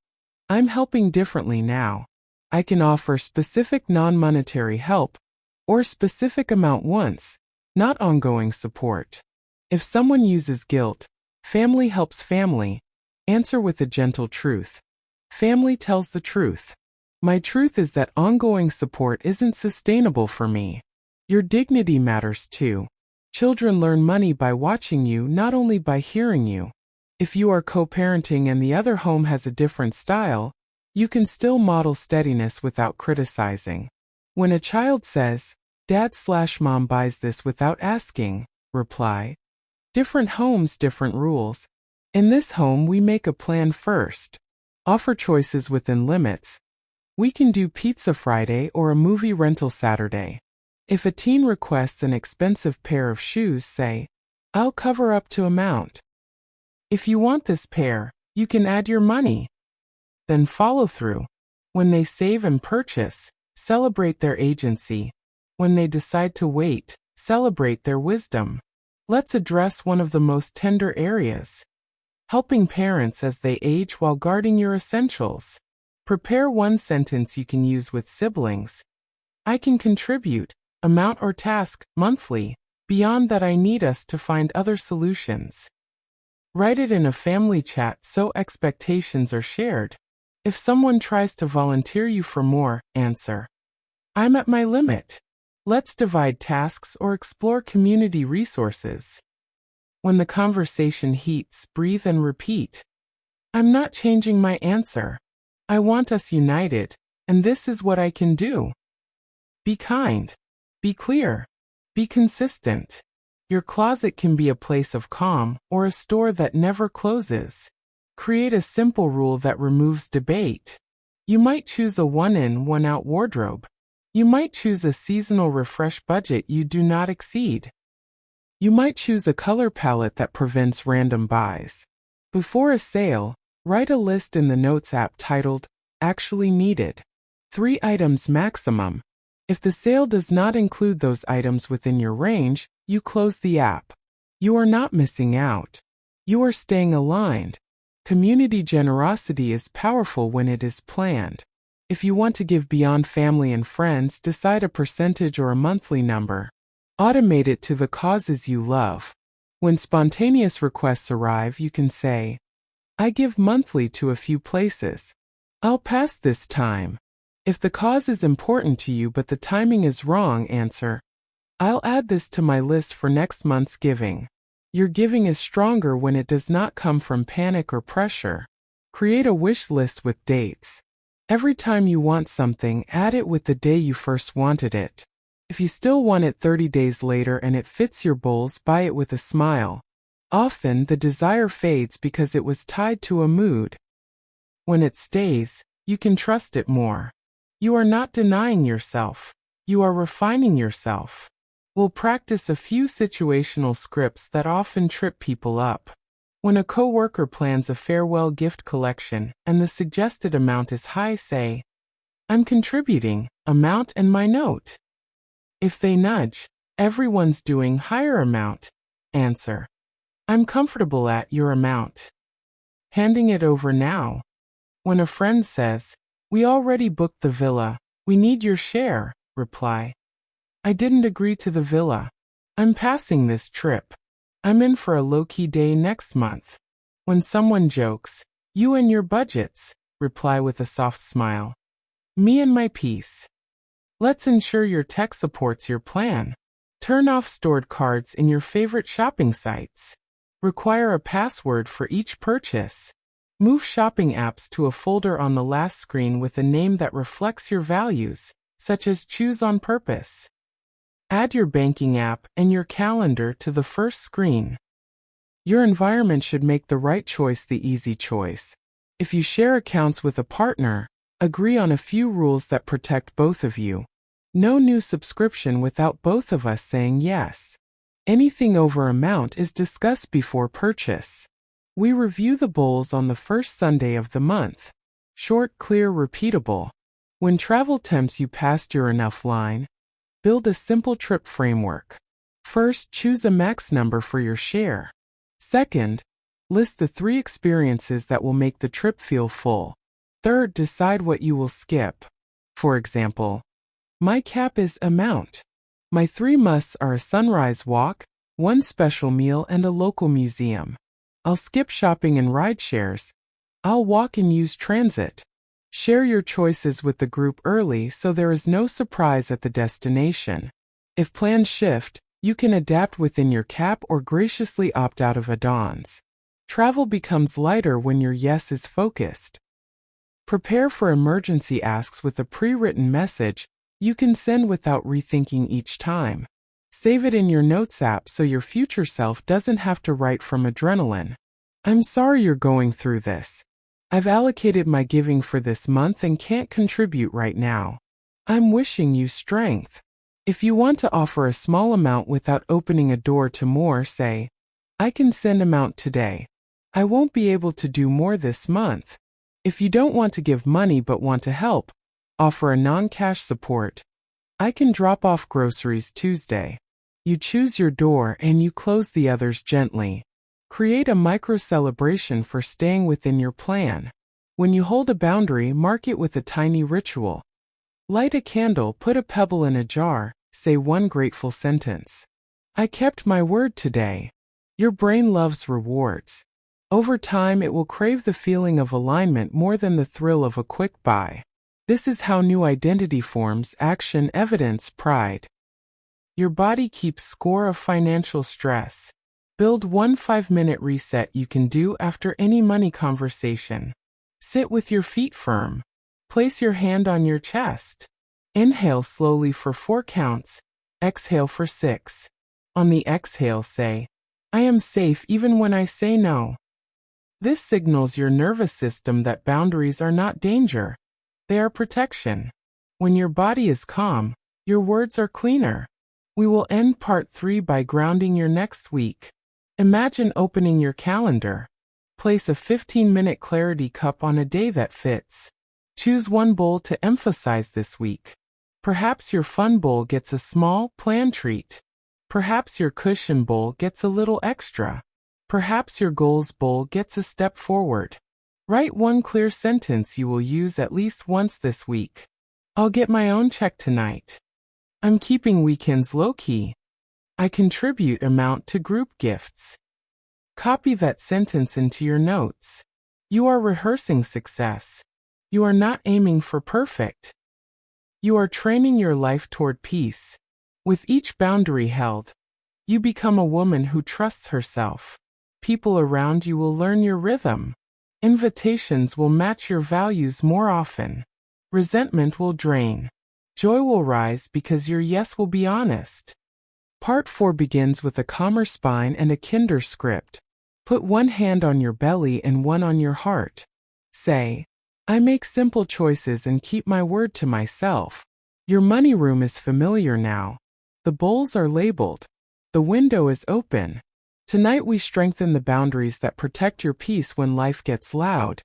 "I'm helping differently now. I can offer specific non-monetary help, or specific amount once, not ongoing support." If someone uses guilt, "Family helps family," answer with a gentle truth. Family tells the truth. My truth is that ongoing support isn't sustainable for me. Your dignity matters too. Children learn money by watching you, not only by hearing you. If you are co-parenting and the other home has a different style, you can still model steadiness without criticizing. When a child says, "Dad/Mom buys this without asking," reply, "Different homes, different rules. In this home we make a plan first." Offer choices within limits. We can do pizza Friday or a movie rental Saturday. If a teen requests an expensive pair of shoes, say, "I'll cover up to amount." If you want this pair, you can add your money. Then follow through. When they save and purchase, celebrate their agency. When they decide to wait, celebrate their wisdom. Let's address one of the most tender areas. Helping parents as they age while guarding your essentials. Prepare one sentence you can use with siblings. I can contribute, amount or task, monthly. Beyond that, I need us to find other solutions. Write it in a family chat so expectations are shared. If someone tries to volunteer you for more, answer, "I'm at my limit. Let's divide tasks or explore community resources." When the conversation heats, breathe and repeat. "I'm not changing my answer. I want us united, and this is what I can do." Be kind. Be clear. Be consistent. Your closet can be a place of calm or a store that never closes. Create a simple rule that removes debate. You might choose a one-in, one-out wardrobe. You might choose a seasonal refresh budget you do not exceed. You might choose a color palette that prevents random buys. Before a sale, write a list in the Notes app titled, Actually Needed. 3 items maximum. If the sale does not include those items within your range, you close the app. You are not missing out. You are staying aligned. Community generosity is powerful when it is planned. If you want to give beyond family and friends, decide a percentage or a monthly number. Automate it to the causes you love. When spontaneous requests arrive, you can say, I give monthly to a few places. I'll pass this time. If the cause is important to you but the timing is wrong, answer, I'll add this to my list for next month's giving. Your giving is stronger when it does not come from panic or pressure. Create a wish list with dates. Every time you want something, add it with the day you first wanted it. If you still want it 30 days later and it fits your goals, buy it with a smile. Often, the desire fades because it was tied to a mood. When it stays, you can trust it more. You are not denying yourself. You are refining yourself. We'll practice a few situational scripts that often trip people up. When a coworker plans a farewell gift collection and the suggested amount is high, say, I'm contributing, amount and my note. If they nudge, everyone's doing higher amount, answer, I'm comfortable at your amount. Handing it over now. When a friend says, we already booked the villa, we need your share, reply, I didn't agree to the villa. I'm passing this trip. I'm in for a low-key day next month. When someone jokes, you and your budgets, reply with a soft smile, me and my peace. Let's ensure your tech supports your plan. Turn off stored cards in your favorite shopping sites. Require a password for each purchase. Move shopping apps to a folder on the last screen with a name that reflects your values, such as Choose on Purpose. Add your banking app and your calendar to the first screen. Your environment should make the right choice the easy choice. If you share accounts with a partner, agree on a few rules that protect both of you. No new subscription without both of us saying yes. Anything over amount is discussed before purchase. We review the goals on the first Sunday of the month. Short, clear, repeatable. When travel tempts you past your enough line, build a simple trip framework. First, choose a max number for your share. Second, list the 3 experiences that will make the trip feel full. Third, decide what you will skip. For example, my cap is amount. My 3 musts are a sunrise walk, 1 special meal, and a local museum. I'll skip shopping and rideshares. I'll walk and use transit. Share your choices with the group early so there is no surprise at the destination. If plans shift, you can adapt within your cap or graciously opt out of add-ons. Travel becomes lighter when your yes is focused. Prepare for emergency asks with a pre-written message you can send without rethinking each time. Save it in your Notes app so your future self doesn't have to write from adrenaline. I'm sorry you're going through this. I've allocated my giving for this month and can't contribute right now. I'm wishing you strength. If you want to offer a small amount without opening a door to more, say, I can send amount today. I won't be able to do more this month. If you don't want to give money but want to help, offer a non-cash support. I can drop off groceries Tuesday. You choose your door and you close the others gently. Create a micro-celebration for staying within your plan. When you hold a boundary, mark it with a tiny ritual. Light a candle, put a pebble in a jar, say 1 grateful sentence. I kept my word today. Your brain loves rewards. Over time, it will crave the feeling of alignment more than the thrill of a quick buy. This is how new identity forms: action, evidence, pride. Your body keeps score of financial stress. Build 1 5-minute reset you can do after any money conversation. Sit with your feet firm. Place your hand on your chest. Inhale slowly for 4 counts. Exhale for 6. On the exhale say, I am safe even when I say no. This signals your nervous system that boundaries are not danger. They are protection. When your body is calm, your words are cleaner. We will end part 3 by grounding your next week. Imagine opening your calendar. Place a 15-minute clarity cup on a day that fits. Choose one bowl to emphasize this week. Perhaps your fun bowl gets a small, planned treat. Perhaps your cushion bowl gets a little extra. Perhaps your goals bowl gets a step forward. Write one clear sentence you will use at least once this week. I'll get my own check tonight. I'm keeping weekends low-key. I contribute amount to group gifts. Copy that sentence into your notes. You are rehearsing success. You are not aiming for perfect. You are training your life toward peace. With each boundary held, you become a woman who trusts herself. People around you will learn your rhythm. Invitations will match your values more often. Resentment will drain. Joy will rise because your yes will be honest. Part 4 begins with a calmer spine and a kinder script. Put one hand on your belly and one on your heart. Say, I make simple choices and keep my word to myself. Your money room is familiar now. The bowls are labeled. The window is open. Tonight we strengthen the boundaries that protect your peace when life gets loud.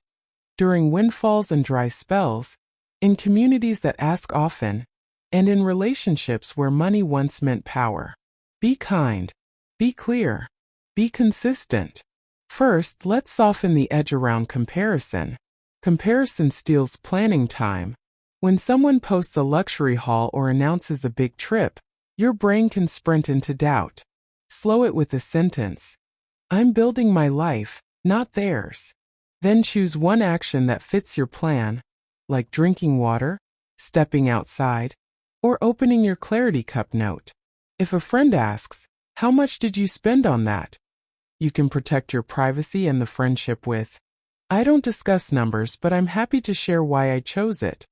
During windfalls and dry spells, in communities that ask often, and in relationships where money once meant power. Be kind. Be clear. Be consistent. First, let's soften the edge around comparison. Comparison steals planning time. When someone posts a luxury haul or announces a big trip, your brain can sprint into doubt. Slow it with a sentence. I'm building my life, not theirs. Then choose one action that fits your plan, like drinking water, stepping outside, or opening your clarity cup note. If a friend asks, how much did you spend on that? You can protect your privacy and the friendship with, I don't discuss numbers, but I'm happy to share why I chose it.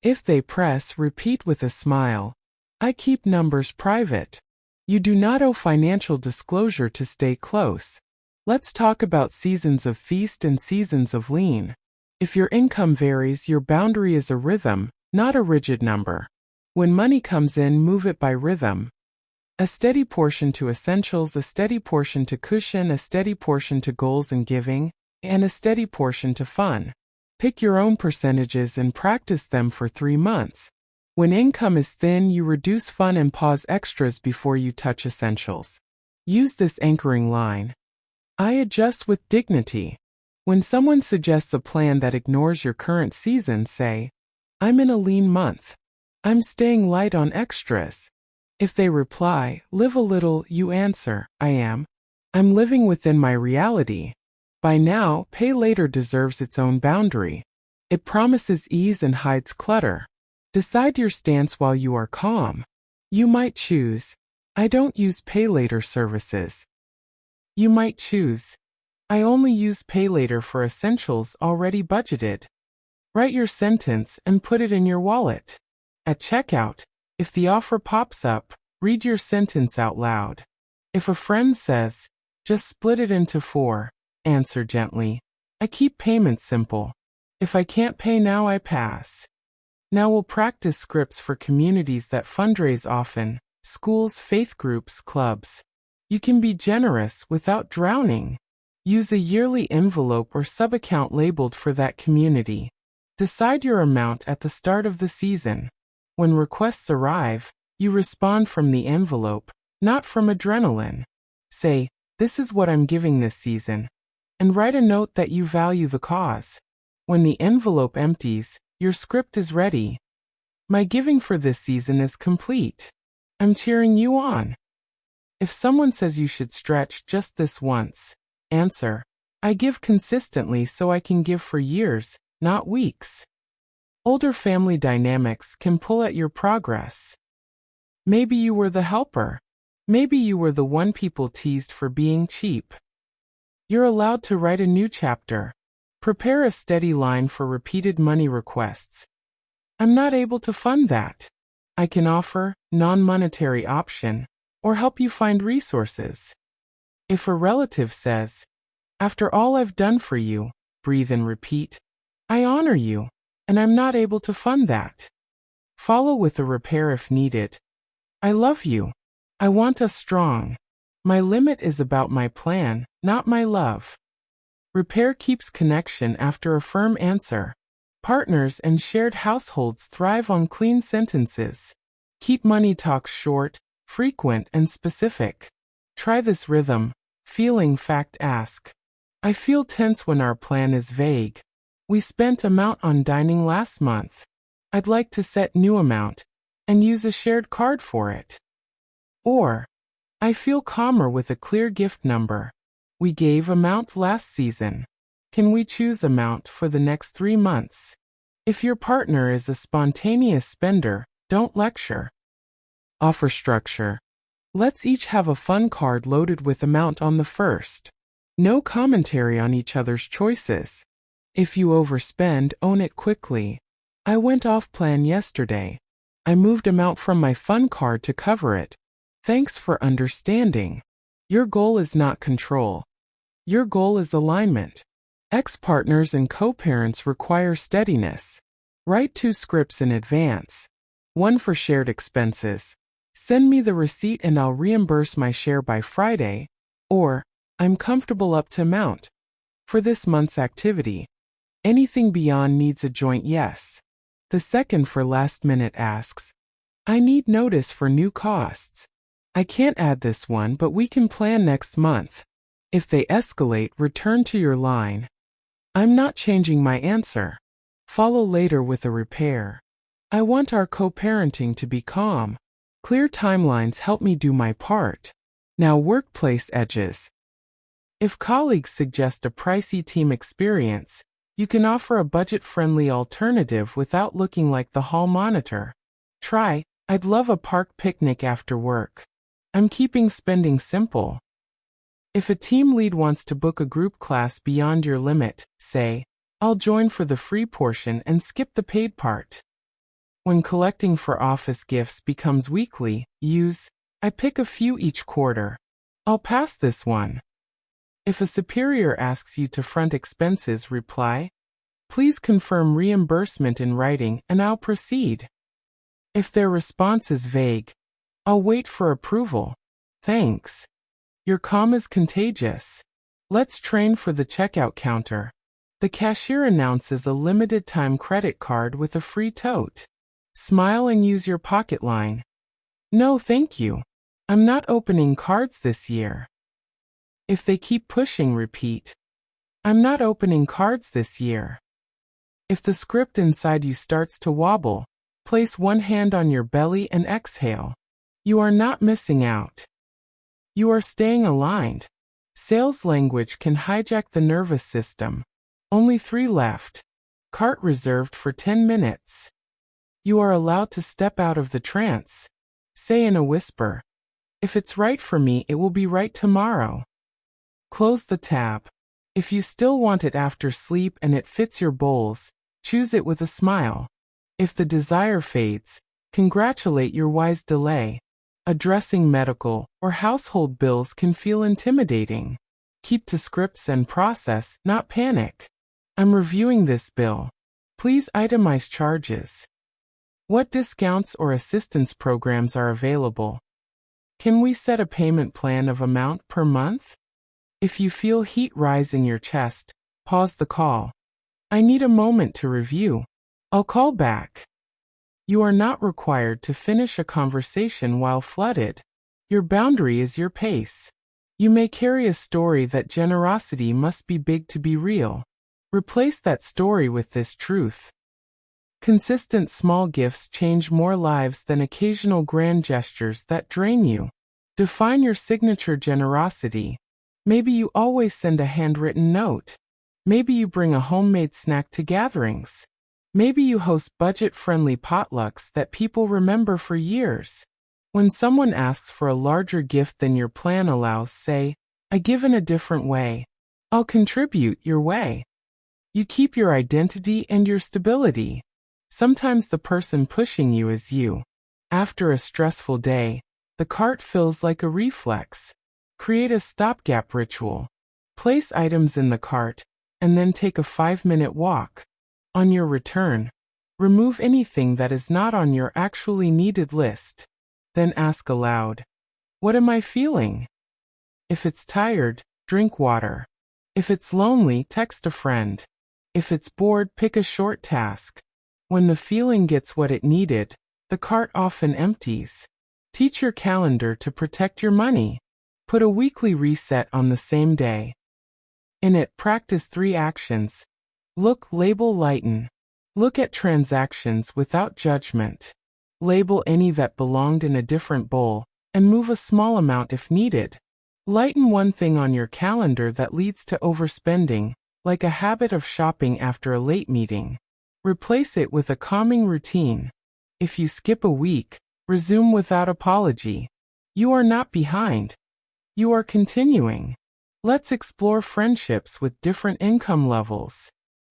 If they press, repeat with a smile, I keep numbers private. You do not owe financial disclosure to stay close. Let's talk about seasons of feast and seasons of lean. If your income varies, your boundary is a rhythm, not a rigid number. When money comes in, move it by rhythm. A steady portion to essentials, a steady portion to cushion, a steady portion to goals and giving, and a steady portion to fun. Pick your own percentages and practice them for 3 months. When income is thin, you reduce fun and pause extras before you touch essentials. Use this anchoring line. I adjust with dignity. When someone suggests a plan that ignores your current season, say, I'm in a lean month. I'm staying light on extras. If they reply, live a little, you answer, I am. I'm living within my reality. By now, pay later deserves its own boundary. It promises ease and hides clutter. Decide your stance while you are calm. You might choose, I don't use pay later services. You might choose, I only use pay later for essentials already budgeted. Write your sentence and put it in your wallet. At checkout, if the offer pops up, read your sentence out loud. If a friend says, just split it into 4, answer gently, I keep payments simple. If I can't pay now, I pass. Now we'll practice scripts for communities that fundraise often, schools, faith groups, clubs. You can be generous without drowning. Use a yearly envelope or sub-account labeled for that community. Decide your amount at the start of the season. When requests arrive, you respond from the envelope, not from adrenaline. Say, this is what I'm giving this season, and write a note that you value the cause. When the envelope empties, your script is ready. My giving for this season is complete. I'm cheering you on. If someone says you should stretch just this once, answer, I give consistently so I can give for years, not weeks. Older family dynamics can pull at your progress. Maybe you were the helper. Maybe you were the one people teased for being cheap. You're allowed to write a new chapter. Prepare a steady line for repeated money requests. I'm not able to fund that. I can offer non-monetary option or help you find resources. If a relative says, after all I've done for you, breathe and repeat, I honor you, and I'm not able to fund that. Follow with a repair if needed. I love you. I want us strong. My limit is about my plan, not my love. Repair keeps connection after a firm answer. Partners and shared households thrive on clean sentences. Keep money talks short, frequent, and specific. Try this rhythm. Feeling fact ask. I feel tense when our plan is vague. We spent amount on dining last month. I'd like to set new amount and use a shared card for it. Or, I feel calmer with a clear gift number. We gave amount last season. Can we choose amount for the next 3 months? If your partner is a spontaneous spender, don't lecture. Offer structure. Let's each have a fun card loaded with amount on the first. No commentary on each other's choices. If you overspend, own it quickly. I went off plan yesterday. I moved amount from my fun card to cover it. Thanks for understanding. Your goal is not control. Your goal is alignment. Ex-partners and co-parents require steadiness. Write 2 scripts in advance. One for shared expenses. Send me the receipt and I'll reimburse my share by Friday. Or, I'm comfortable up to amount. For this month's activity. Anything beyond needs a joint yes. The second for last-minute asks. I need notice for new costs. I can't add this one, but we can plan next month. If they escalate, return to your line. I'm not changing my answer. Follow later with a repair. I want our co-parenting to be calm. Clear timelines help me do my part. Now workplace edges. If colleagues suggest a pricey team experience, you can offer a budget-friendly alternative without looking like the hall monitor. Try, I'd love a park picnic after work. I'm keeping spending simple. If a team lead wants to book a group class beyond your limit, say, I'll join for the free portion and skip the paid part. When collecting for office gifts becomes weekly, use, I pick a few each quarter. I'll pass this one. If a superior asks you to front expenses, reply, please confirm reimbursement in writing and I'll proceed. If their response is vague, I'll wait for approval. Thanks. Your calm is contagious. Let's train for the checkout counter. The cashier announces a limited time credit card with a free tote. Smile and use your pocket line. No, thank you. I'm not opening cards this year. If they keep pushing, repeat. I'm not opening cards this year. If the script inside you starts to wobble, place one hand on your belly and exhale. You are not missing out. You are staying aligned. Sales language can hijack the nervous system. Only 3 left. Cart reserved for 10 minutes. You are allowed to step out of the trance. Say in a whisper, if it's right for me, it will be right tomorrow. Close the tab. If you still want it after sleep and it fits your bowls, choose it with a smile. If the desire fades, congratulate your wise delay. Addressing medical or household bills can feel intimidating. Keep to scripts and process, not panic. I'm reviewing this bill. Please itemize charges. What discounts or assistance programs are available? Can we set a payment plan of amount per month? If you feel heat rise in your chest, pause the call. I need a moment to review. I'll call back. You are not required to finish a conversation while flooded. Your boundary is your pace. You may carry a story that generosity must be big to be real. Replace that story with this truth. Consistent small gifts change more lives than occasional grand gestures that drain you. Define your signature generosity. Maybe you always send a handwritten note. Maybe you bring a homemade snack to gatherings. Maybe you host budget-friendly potlucks that people remember for years. When someone asks for a larger gift than your plan allows, say, I give in a different way. I'll contribute your way. You keep your identity and your stability. Sometimes the person pushing you is you. After a stressful day, the cart feels like a reflex. Create a stopgap ritual. Place items in the cart, and then take a 5-minute walk. On your return, remove anything that is not on your actually needed list. Then ask aloud, what am I feeling? If it's tired, drink water. If it's lonely, text a friend. If it's bored, pick a short task. When the feeling gets what it needed, the cart often empties. Teach your calendar to protect your money. Put a weekly reset on the same day. In it, practice 3 actions. Look, label, lighten. Look at transactions without judgment. Label any that belonged in a different bowl, and move a small amount if needed. Lighten one thing on your calendar that leads to overspending, like a habit of shopping after a late meeting. Replace it with a calming routine. If you skip a week, resume without apology. You are not behind. You are continuing. Let's explore friendships with different income levels.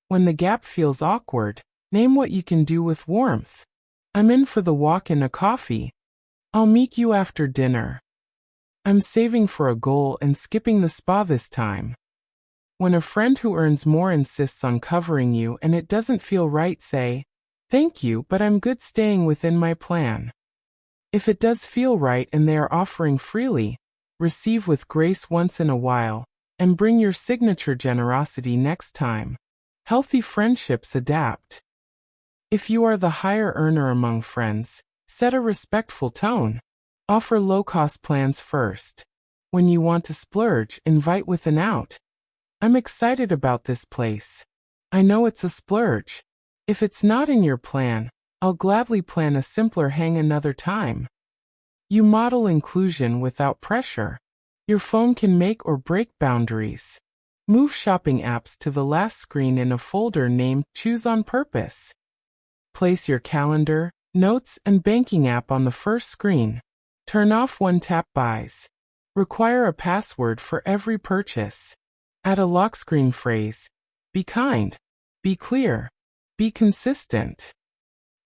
When the gap feels awkward, name what you can do with warmth. I'm in for the walk and a coffee. I'll meet you after dinner. I'm saving for a goal and skipping the spa this time. When a friend who earns more insists on covering you and it doesn't feel right, say, thank you, but I'm good staying within my plan. If it does feel right and they are offering freely, receive with grace once in a while, and bring your signature generosity next time. Healthy friendships adapt. If you are the higher earner among friends, set a respectful tone. Offer low-cost plans first. When you want to splurge, invite with an out. I'm excited about this place. I know it's a splurge. If it's not in your plan, I'll gladly plan a simpler hang another time. You model inclusion without pressure. Your phone can make or break boundaries. Move shopping apps to the last screen in a folder named Choose on Purpose. Place your calendar, notes, and banking app on the first screen. Turn off one-tap buys. Require a password for every purchase. Add a lock screen phrase. Be kind. Be clear. Be consistent.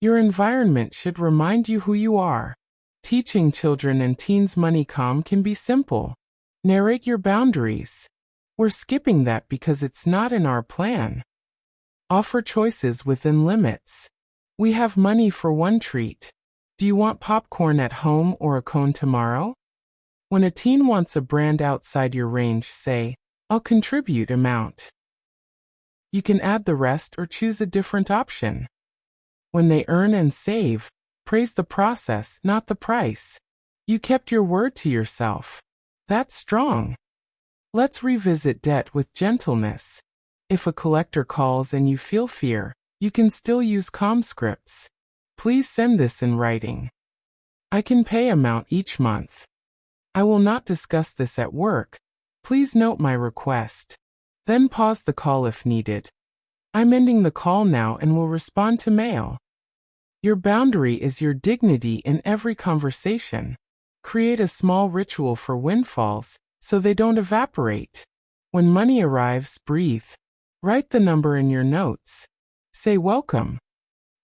Your environment should remind you who you are. Teaching children and teens money calm can be simple. Narrate your boundaries. We're skipping that because it's not in our plan. Offer choices within limits. We have money for one treat. Do you want popcorn at home or a cone tomorrow? When a teen wants a brand outside your range, say, I'll contribute amount. You can add the rest or choose a different option. When they earn and save, praise the process, not the price. You kept your word to yourself. That's strong. Let's revisit debt with gentleness. If a collector calls and you feel fear, you can still use calm scripts. Please send this in writing. I can pay amount each month. I will not discuss this at work. Please note my request. Then pause the call if needed. I'm ending the call now and will respond to mail. Your boundary is your dignity in every conversation. Create a small ritual for windfalls, so they don't evaporate. When money arrives, breathe. Write the number in your notes. Say welcome.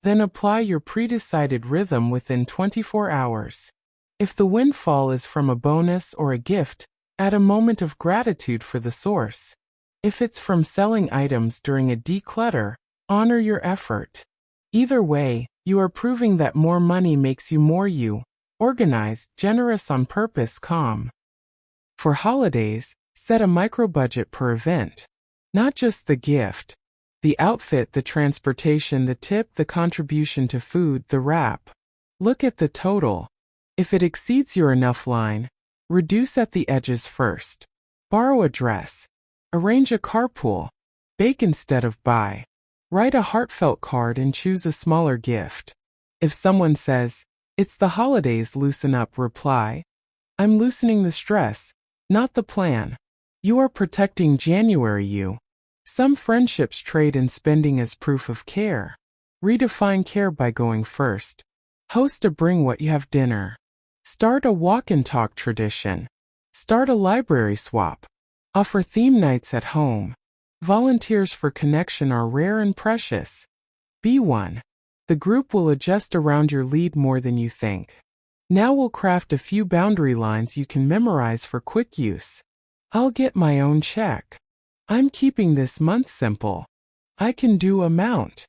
Then apply your pre-decided rhythm within 24 hours. If the windfall is from a bonus or a gift, add a moment of gratitude for the source. If it's from selling items during a declutter, honor your effort. Either way, you are proving that more money makes you more you. Organized, generous on purpose, calm. For holidays, set a micro-budget per event. Not just the gift. The outfit, the transportation, the tip, the contribution to food, the wrap. Look at the total. If it exceeds your enough line, reduce at the edges first. Borrow a dress. Arrange a carpool. Bake instead of buy. Write a heartfelt card and choose a smaller gift. If someone says, "It's the holidays, loosen up," reply, "I'm loosening the stress, not the plan." You are protecting January you. Some friendships trade in spending as proof of care. Redefine care by going first. Host a bring what you have dinner. Start a walk and talk tradition. Start a library swap. Offer theme nights at home. Volunteers for connection are rare and precious. Be one. The group will adjust around your lead more than you think. Now we'll craft a few boundary lines you can memorize for quick use. I'll get my own check. I'm keeping this month simple. I can do amount.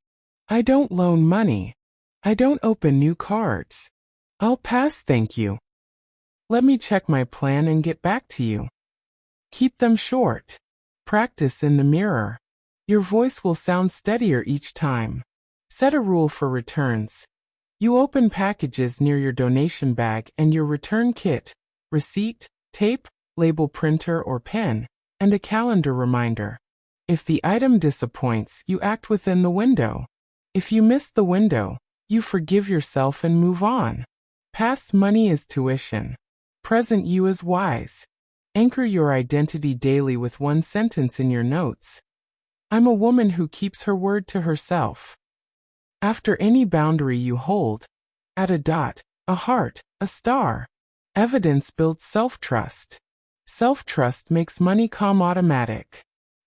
I don't loan money. I don't open new cards. I'll pass, thank you. Let me check my plan and get back to you. Keep them short. Practice in the mirror. Your voice will sound steadier each time. Set a rule for returns. You open packages near your donation bag and your return kit, receipt, tape, label printer or pen, and a calendar reminder. If the item disappoints, you act within the window. If you miss the window, you forgive yourself and move on. Past money is tuition. Present you is wise. Anchor your identity daily with one sentence in your notes. I'm a woman who keeps her word to herself. After any boundary you hold, add a dot, a heart, a star. Evidence builds self-trust. Self-trust makes money come automatic.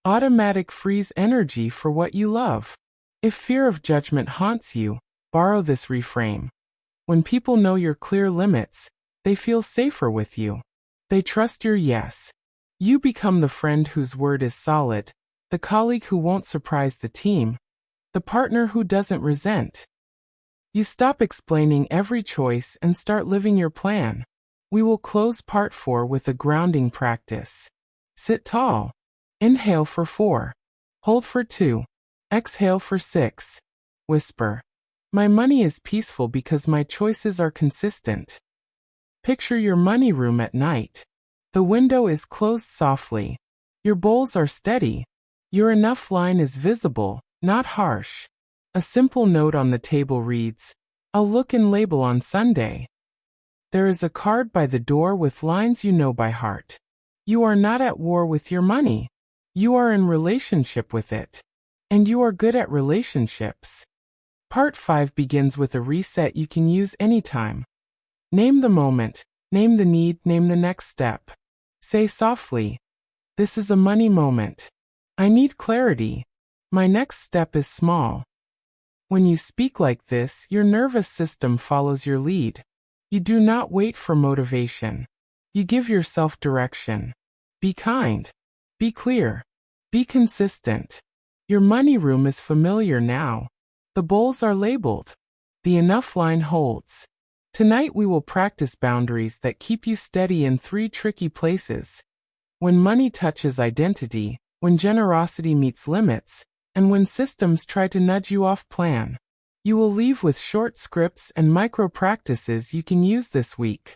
Automatic frees energy for what you love. If fear of judgment haunts you, borrow this reframe. When people know your clear limits, they feel safer with you. They trust your yes. You become the friend whose word is solid, the colleague who won't surprise the team, the partner who doesn't resent. You stop explaining every choice and start living your plan. We will close part 4 with a grounding practice. Sit tall. Inhale for 4. Hold for 2. Exhale for 6. Whisper. My money is peaceful because my choices are consistent. Picture your money room at night. The window is closed softly. Your bowls are steady. Your enough line is visible, not harsh. A simple note on the table reads, I'll look and label on Sunday. There is a card by the door with lines you know by heart. You are not at war with your money. You are in relationship with it. And you are good at relationships. Part 5 begins with a reset you can use anytime. Name the moment, name the need, name the next step. Say softly, this is a money moment. I need clarity. My next step is small. When you speak like this, your nervous system follows your lead. You do not wait for motivation. You give yourself direction. Be kind. Be clear. Be consistent. Your money room is familiar now. The bowls are labeled. The enough line holds. Tonight we will practice boundaries that keep you steady in 3 tricky places. When money touches identity, when generosity meets limits, and when systems try to nudge you off plan. You will leave with short scripts and micro practices you can use this week.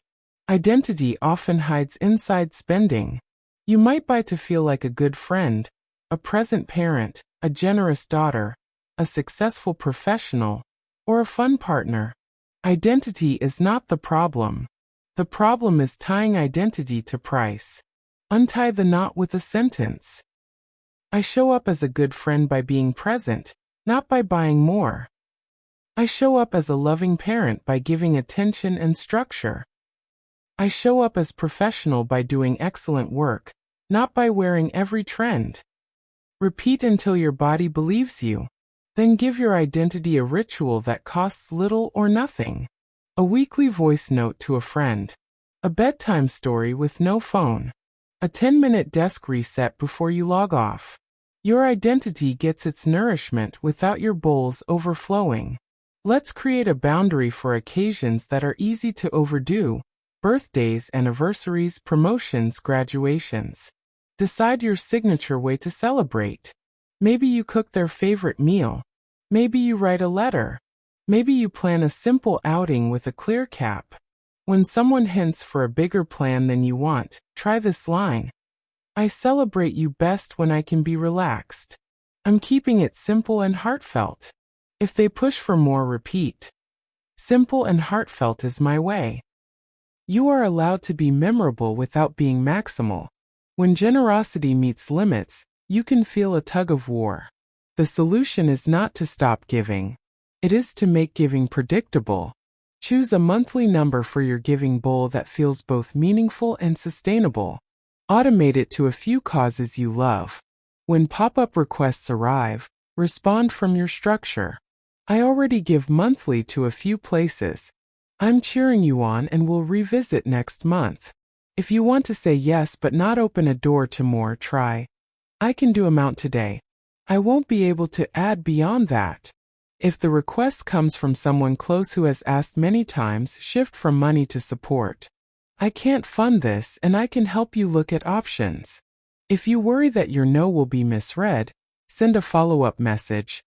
Identity often hides inside spending. You might buy to feel like a good friend, a present parent, a generous daughter, a successful professional, or a fun partner. Identity is not the problem. The problem is tying identity to price. Untie the knot with a sentence. I show up as a good friend by being present, not by buying more. I show up as a loving parent by giving attention and structure. I show up as professional by doing excellent work, not by wearing every trend. Repeat until your body believes you. Then give your identity a ritual that costs little or nothing. A weekly voice note to a friend. A bedtime story with no phone. A 10-minute desk reset before you log off. Your identity gets its nourishment without your bowls overflowing. Let's create a boundary for occasions that are easy to overdo. Birthdays, anniversaries, promotions, graduations. Decide your signature way to celebrate. Maybe you cook their favorite meal. Maybe you write a letter. Maybe you plan a simple outing with a clear cap. When someone hints for a bigger plan than you want, try this line. I celebrate you best when I can be relaxed. I'm keeping it simple and heartfelt. If they push for more, repeat. Simple and heartfelt is my way. You are allowed to be memorable without being maximal. When generosity meets limits, you can feel a tug of war. The solution is not to stop giving. It is to make giving predictable. Choose a monthly number for your giving bowl that feels both meaningful and sustainable. Automate it to a few causes you love. When pop-up requests arrive, respond from your structure. I already give monthly to a few places. I'm cheering you on and will revisit next month. If you want to say yes but not open a door to more, try. I can do amount today. I won't be able to add beyond that. If the request comes from someone close who has asked many times, shift from money to support. I can't fund this and I can help you look at options. If you worry that your no will be misread, send a follow-up message.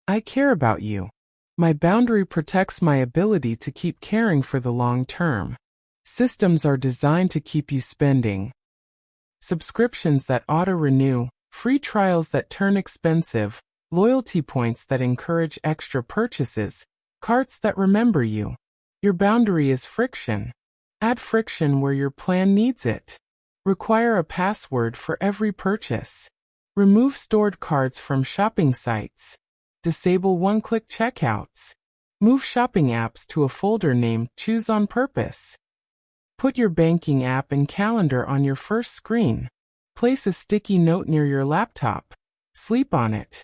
I care about you. My boundary protects my ability to keep caring for the long term. Systems are designed to keep you spending. Subscriptions that auto-renew, free trials that turn expensive, loyalty points that encourage extra purchases, carts that remember you. Your boundary is friction. Add friction where your plan needs it. Require a password for every purchase. Remove stored cards from shopping sites. Disable one-click checkouts. Move shopping apps to a folder named Choose on Purpose. Put your banking app and calendar on your first screen. Place a sticky note near your laptop. Sleep on it.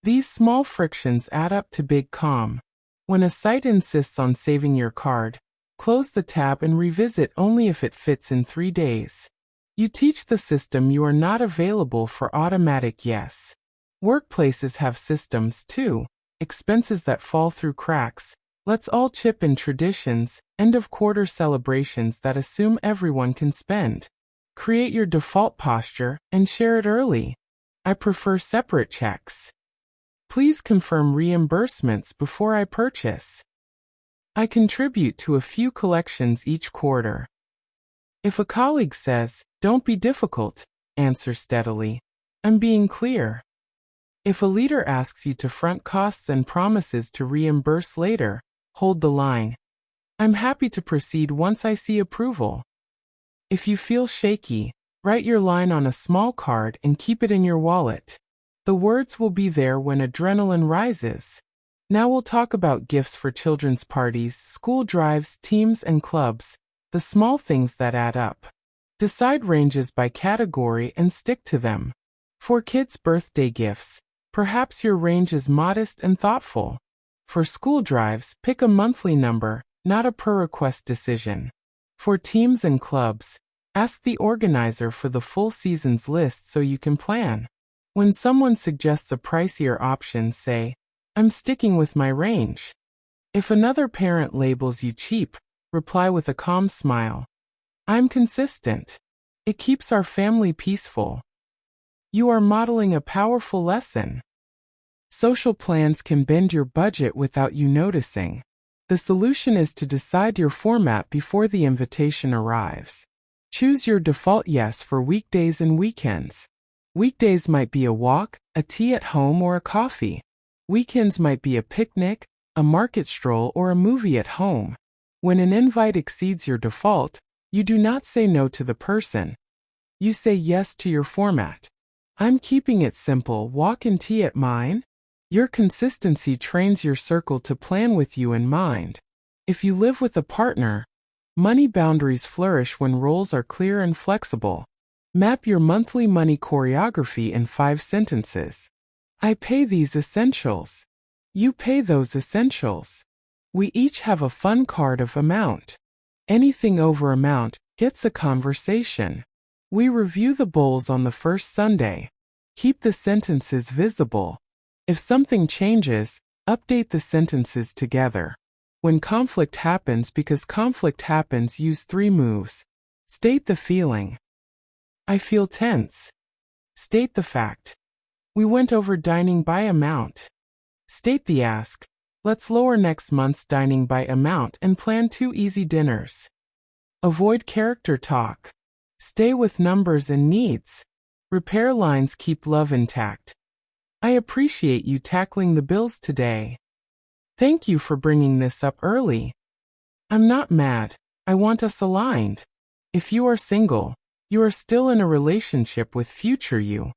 These small frictions add up to big calm. When a site insists on saving your card, close the tab and revisit only if it fits in 3 days. You teach the system you are not available for automatic yes. Workplaces have systems too. Expenses that fall through cracks. Let's all chip in traditions, end-of-quarter celebrations that assume everyone can spend. Create your default posture and share it early. I prefer separate checks. Please confirm reimbursements before I purchase. I contribute to a few collections each quarter. If a colleague says, "Don't be difficult," answer steadily, "I'm being clear." If a leader asks you to front costs and promises to reimburse later, hold the line. "I'm happy to proceed once I see approval." If you feel shaky, write your line on a small card and keep it in your wallet. The words will be there when adrenaline rises. Now we'll talk about gifts for children's parties, school drives, teams, and clubs, the small things that add up. Decide ranges by category and stick to them. For kids' birthday gifts, perhaps your range is modest and thoughtful. For school drives, pick a monthly number, not a per-request decision. For teams and clubs, ask the organizer for the full season's list so you can plan. When someone suggests a pricier option, say, "I'm sticking with my range." If another parent labels you cheap, reply with a calm smile. "I'm consistent. It keeps our family peaceful." You are modeling a powerful lesson. Social plans can bend your budget without you noticing. The solution is to decide your format before the invitation arrives. Choose your default yes for weekdays and weekends. Weekdays might be a walk, a tea at home, or a coffee. Weekends might be a picnic, a market stroll, or a movie at home. When an invite exceeds your default, you do not say no to the person. You say yes to your format. "I'm keeping it simple, walk and tea at mine." Your consistency trains your circle to plan with you in mind. If you live with a partner, money boundaries flourish when roles are clear and flexible. Map your monthly money choreography in 5 sentences. I pay these essentials. You pay those essentials. We each have a fun card of amount. Anything over amount gets a conversation. We review the bowls on the first Sunday. Keep the sentences visible. If something changes, update the sentences together. When conflict happens, because conflict happens, use 3 moves. State the feeling. "I feel tense." State the fact. "We went over dining by amount." State the ask. "Let's lower next month's dining by amount and plan 2 easy dinners." Avoid character talk. Stay with numbers and needs. Repair lines keep love intact. "I appreciate you tackling the bills today." "Thank you for bringing this up early." "I'm not mad. I want us aligned." If you are single, you are still in a relationship with future you.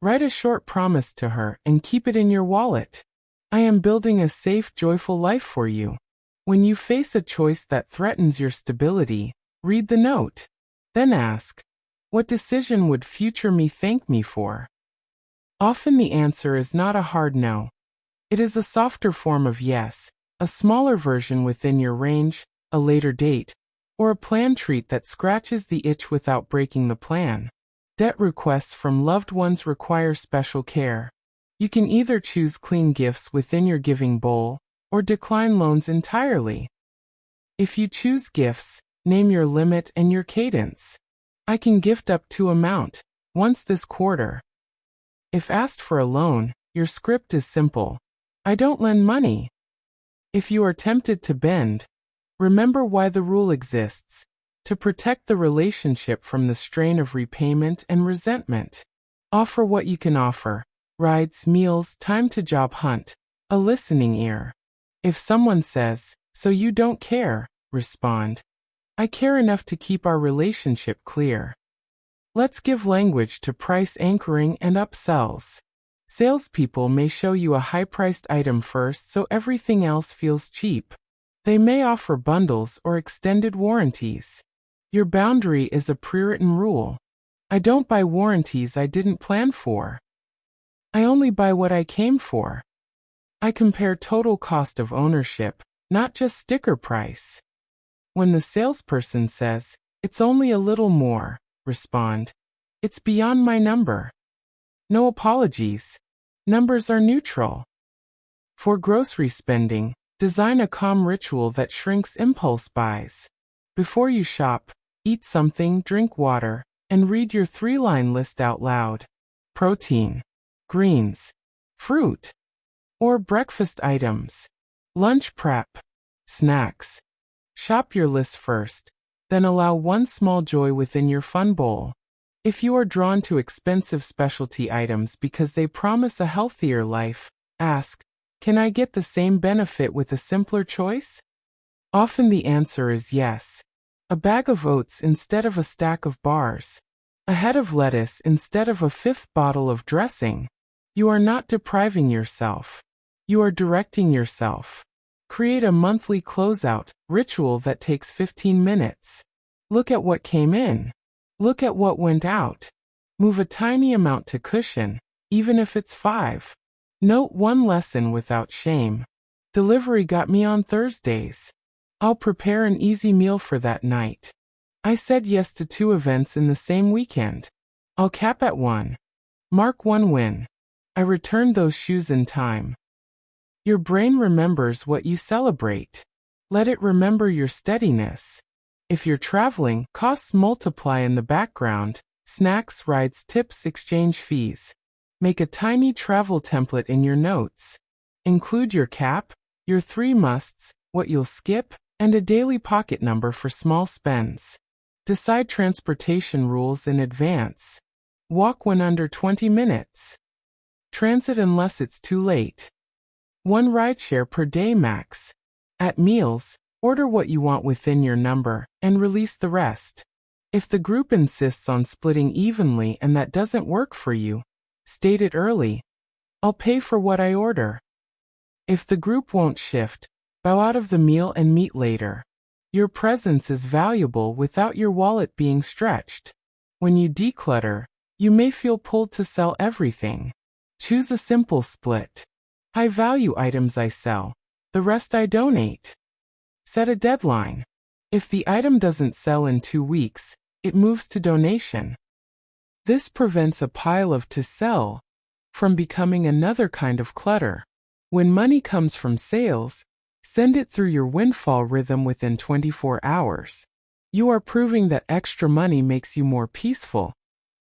Write a short promise to her and keep it in your wallet. "I am building a safe, joyful life for you." When you face a choice that threatens your stability, read the note. Then ask, "What decision would future me thank me for?" Often the answer is not a hard no. It is a softer form of yes, a smaller version within your range, a later date, or a planned treat that scratches the itch without breaking the plan. Debt requests from loved ones require special care. You can either choose clean gifts within your giving bowl, or decline loans entirely. If you choose gifts, name your limit and your cadence. I can gift up to amount, once this quarter. If asked for a loan, your script is simple. I don't lend money. If you are tempted to bend, remember why the rule exists: to protect the relationship from the strain of repayment and resentment. Offer what you can offer: rides, meals, time to job hunt, a listening ear. If someone says, "So you don't care," respond, "I care enough to keep our relationship clear." Let's give language to price anchoring and upsells. Salespeople may show you a high-priced item first so everything else feels cheap. They may offer bundles or extended warranties. Your boundary is a pre-written rule. I don't buy warranties I didn't plan for. I only buy what I came for. I compare total cost of ownership, not just sticker price. When the salesperson says, "It's only a little more," respond, "It's beyond my number." No apologies. Numbers are neutral. For grocery spending, design a calm ritual that shrinks impulse buys. Before you shop, eat something, drink water, and read your 3-line list out loud. Protein, greens, fruit, or breakfast items, lunch prep, snacks. Shop your list first, then allow one small joy within your fun bowl. If you are drawn to expensive specialty items because they promise a healthier life, ask, "Can I get the same benefit with a simpler choice?" Often the answer is yes. A bag of oats instead of a stack of bars. A head of lettuce instead of a 5th bottle of dressing. You are not depriving yourself. You are directing yourself. Create a monthly closeout ritual that takes 15 minutes. Look at what came in. Look at what went out. Move a tiny amount to cushion, even if it's 5. Note one lesson without shame. Delivery got me on Thursdays. I'll prepare an easy meal for that night. I said yes to 2 events in the same weekend. I'll cap at 1. Mark one win. I returned those shoes in time. Your brain remembers what you celebrate. Let it remember your steadiness. If you're traveling, costs multiply in the background: snacks, rides, tips, exchange fees. Make a tiny travel template in your notes. Include your cap, your 3 musts, what you'll skip, and a daily pocket number for small spends. Decide transportation rules in advance. Walk when under 20 minutes. Transit unless it's too late. 1 rideshare per day max. At meals, order what you want within your number, and release the rest. If the group insists on splitting evenly and that doesn't work for you, state it early. I'll pay for what I order. If the group won't shift, bow out of the meal and meet later. Your presence is valuable without your wallet being stretched. When you declutter, you may feel pulled to sell everything. Choose a simple split. High-value items I sell, the rest I donate. Set a deadline. If the item doesn't sell in 2 weeks, it moves to donation. This prevents a pile of to sell from becoming another kind of clutter. When money comes from sales, send it through your windfall rhythm within 24 hours. You are proving that extra money makes you more peaceful,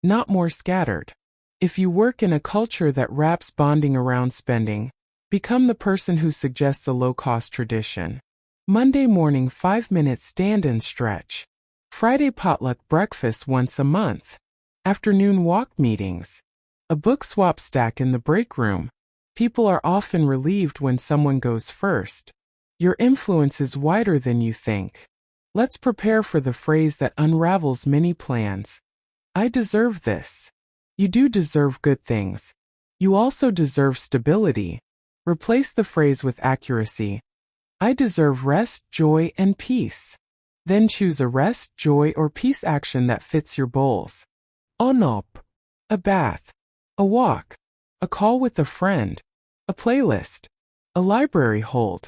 not more scattered. If you work in a culture that wraps bonding around spending, become the person who suggests a low-cost tradition. Monday morning 5-minute stand and stretch. Friday potluck breakfast once a month. Afternoon walk meetings. A book swap stack in the break room. People are often relieved when someone goes first. Your influence is wider than you think. Let's prepare for the phrase that unravels many plans. I deserve this. You do deserve good things. You also deserve stability. Replace the phrase with accuracy. I deserve rest, joy, and peace. Then choose a rest, joy, or peace action that fits your goals. On-up. A bath. A walk. A call with a friend. A playlist. A library hold.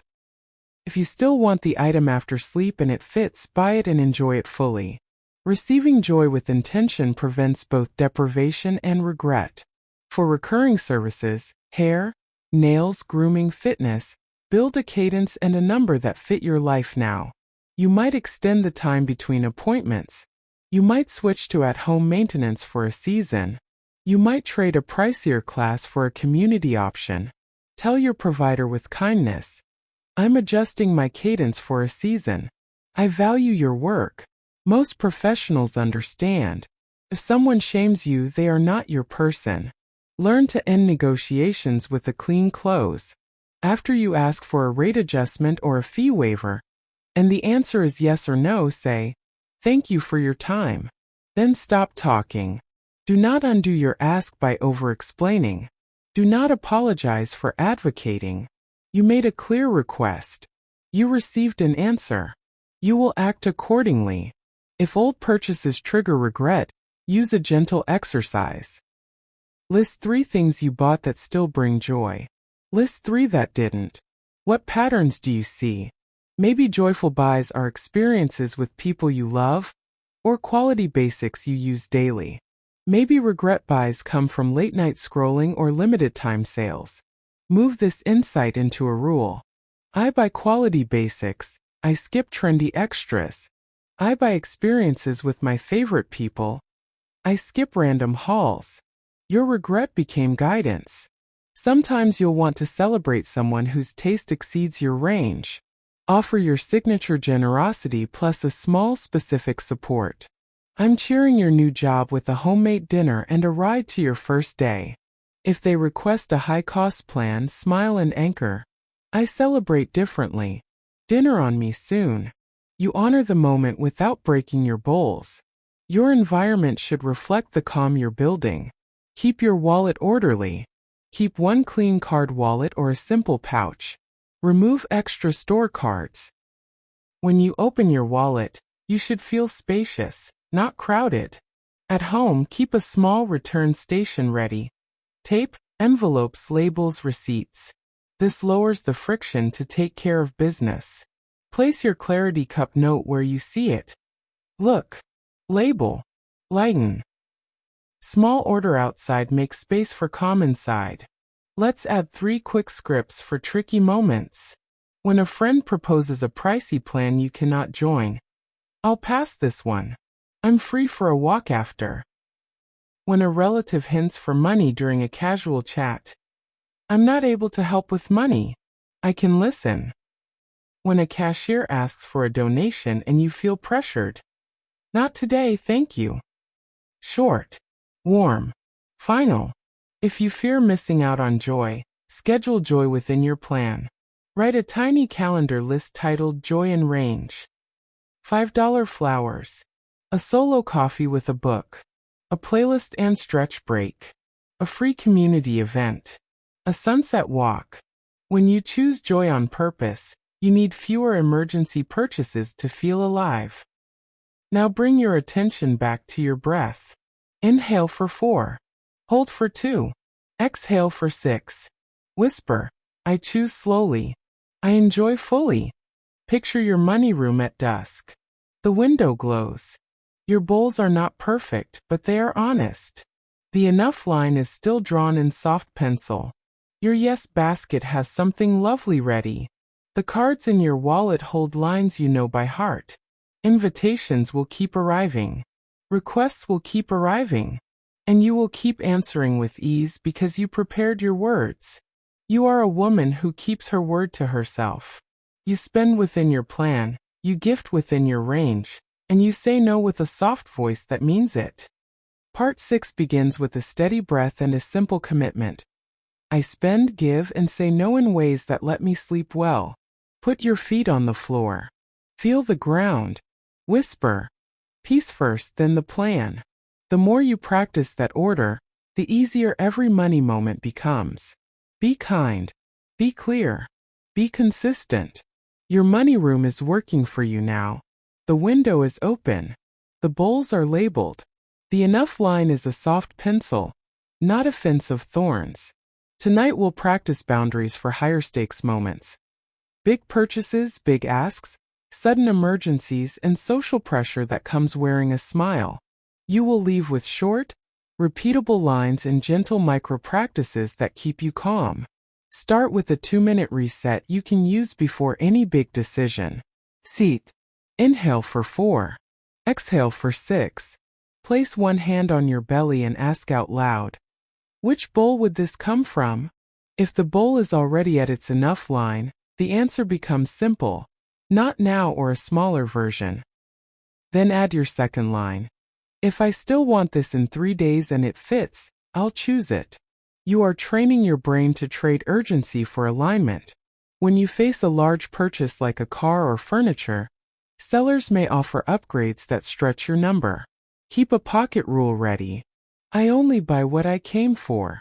If you still want the item after sleep and it fits, buy it and enjoy it fully. Receiving joy with intention prevents both deprivation and regret. For recurring services, hair, nails, grooming, fitness, build a cadence and a number that fit your life now. You might extend the time between appointments. You might switch to at-home maintenance for a season. You might trade a pricier class for a community option. Tell your provider with kindness, I'm adjusting my cadence for a season. I value your work. Most professionals understand. If someone shames you, they are not your person. Learn to end negotiations with a clean close. After you ask for a rate adjustment or a fee waiver, and the answer is yes or no, say, "Thank you for your time." Then stop talking. Do not undo your ask by over-explaining. Do not apologize for advocating. You made a clear request. You received an answer. You will act accordingly. If old purchases trigger regret, use a gentle exercise. List 3 things you bought that still bring joy. List 3 that didn't. What patterns do you see? Maybe joyful buys are experiences with people you love, or quality basics you use daily. Maybe regret buys come from late-night scrolling or limited-time sales. Move this insight into a rule. I buy quality basics. I skip trendy extras. I buy experiences with my favorite people. I skip random hauls. Your regret became guidance. Sometimes you'll want to celebrate someone whose taste exceeds your range. Offer your signature generosity plus a small specific support. I'm cheering your new job with a homemade dinner and a ride to your first day. If they request a high-cost plan, smile and anchor. I celebrate differently. Dinner on me soon. You honor the moment without breaking your bowls. Your environment should reflect the calm you're building. Keep your wallet orderly. Keep one clean card wallet or a simple pouch. Remove extra store cards. When you open your wallet, you should feel spacious, not crowded. At home, keep a small return station ready. Tape, envelopes, labels, receipts. This lowers the friction to take care of business. Place your Clarity Cup note where you see it. Look. Label. Lighten. Small order outside makes space for calm inside. Let's add 3 quick scripts for tricky moments. When a friend proposes a pricey plan you cannot join. I'll pass this one. I'm free for a walk after. When a relative hints for money during a casual chat. I'm not able to help with money. I can listen. When a cashier asks for a donation and you feel pressured. Not today, thank you. Short. Warm. Final. If you fear missing out on joy, schedule joy within your plan. Write a tiny calendar list titled Joy in Range. $5 flowers. A solo coffee with a book. A playlist and stretch break. A free community event. A sunset walk. When you choose joy on purpose, you need fewer emergency purchases to feel alive. Now bring your attention back to your breath. Inhale for 4. Hold for 2. Exhale for 6. Whisper, I choose slowly. I enjoy fully. Picture your money room at dusk. The window glows. Your bowls are not perfect, but they are honest. The enough line is still drawn in soft pencil. Your yes basket has something lovely ready. The cards in your wallet hold lines you know by heart. Invitations will keep arriving. Requests will keep arriving. And you will keep answering with ease because you prepared your words. You are a woman who keeps her word to herself. You spend within your plan, you gift within your range, and you say no with a soft voice that means it. Part 6 begins with a steady breath and a simple commitment. I spend, give, and say no in ways that let me sleep well. Put your feet on the floor. Feel the ground. Whisper. Peace first, then the plan. The more you practice that order, the easier every money moment becomes. Be kind. Be clear. Be consistent. Your money room is working for you now. The window is open. The bowls are labeled. The enough line is a soft pencil, not a fence of thorns. Tonight we'll practice boundaries for higher stakes moments. Big purchases, big asks, sudden emergencies, and social pressure that comes wearing a smile. You will leave with short, repeatable lines and gentle micro-practices that keep you calm. Start with a 2-minute reset you can use before any big decision. Seat. Inhale for 4. Exhale for 6. Place one hand on your belly and ask out loud, which bowl would this come from? If the bowl is already at its enough line, the answer becomes simple. Not now or a smaller version. Then add your second line. If I still want this in 3 days and it fits, I'll choose it. You are training your brain to trade urgency for alignment. When you face a large purchase like a car or furniture, sellers may offer upgrades that stretch your number. Keep a pocket rule ready. I only buy what I came for.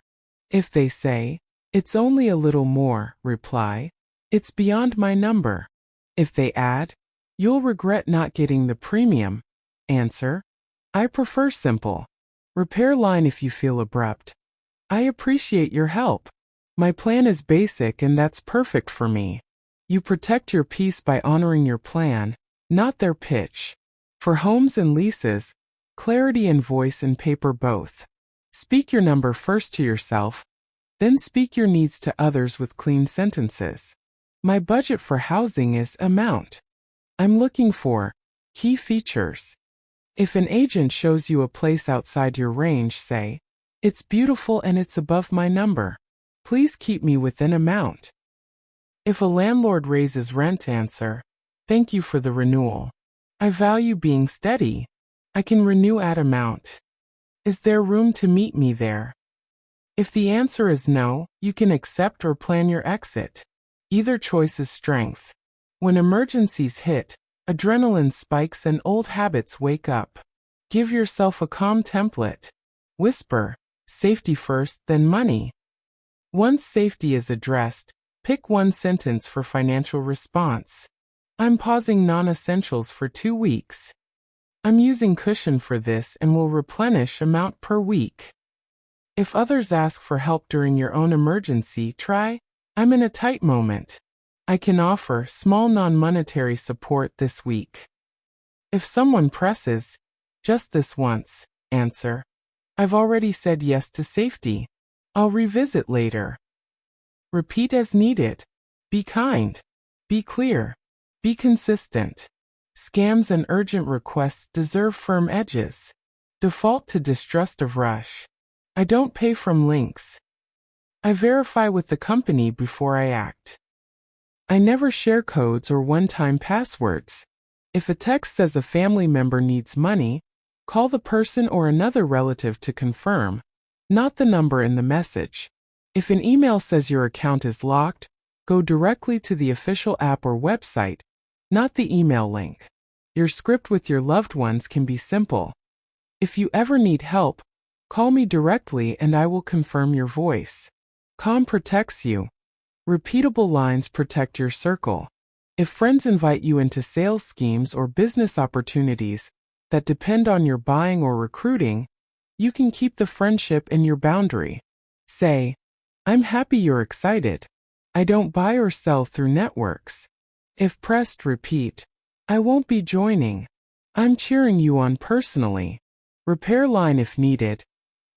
If they say, it's only a little more, reply, it's beyond my number. If they add, you'll regret not getting the premium, answer, I prefer simple. Repair line if you feel abrupt. I appreciate your help. My plan is basic and that's perfect for me. You protect your peace by honoring your plan, not their pitch. For homes and leases, clarity in voice and paper both. Speak your number first to yourself, then speak your needs to others with clean sentences. My budget for housing is amount. I'm looking for key features. If an agent shows you a place outside your range, say, it's beautiful and it's above my number. Please keep me within amount. If a landlord raises rent, answer, thank you for the renewal. I value being steady. I can renew at amount. Is there room to meet me there? If the answer is no, you can accept or plan your exit. Either choice is strength. When emergencies hit, adrenaline spikes and old habits wake up. Give yourself a calm template. Whisper, safety first, then money. Once safety is addressed, pick one sentence for financial response. I'm pausing non-essentials for 2 weeks. I'm using cushion for this and will replenish amount per week. If others ask for help during your own emergency, try, I'm in a tight moment. I can offer small non-monetary support this week. If someone presses, just this once, answer, I've already said yes to safety. I'll revisit later. Repeat as needed. Be kind. Be clear. Be consistent. Scams and urgent requests deserve firm edges. Default to distrust of rush. I don't pay from links. I verify with the company before I act. I never share codes or one-time passwords. If a text says a family member needs money, call the person or another relative to confirm, not the number in the message. If an email says your account is locked, go directly to the official app or website, not the email link. Your script with your loved ones can be simple. If you ever need help, call me directly and I will confirm your voice. Calm protects you. Repeatable lines protect your circle. If friends invite you into sales schemes or business opportunities that depend on your buying or recruiting, you can keep the friendship in your boundary. Say, I'm happy you're excited. I don't buy or sell through networks. If pressed, repeat, I won't be joining. I'm cheering you on personally. Repair line if needed.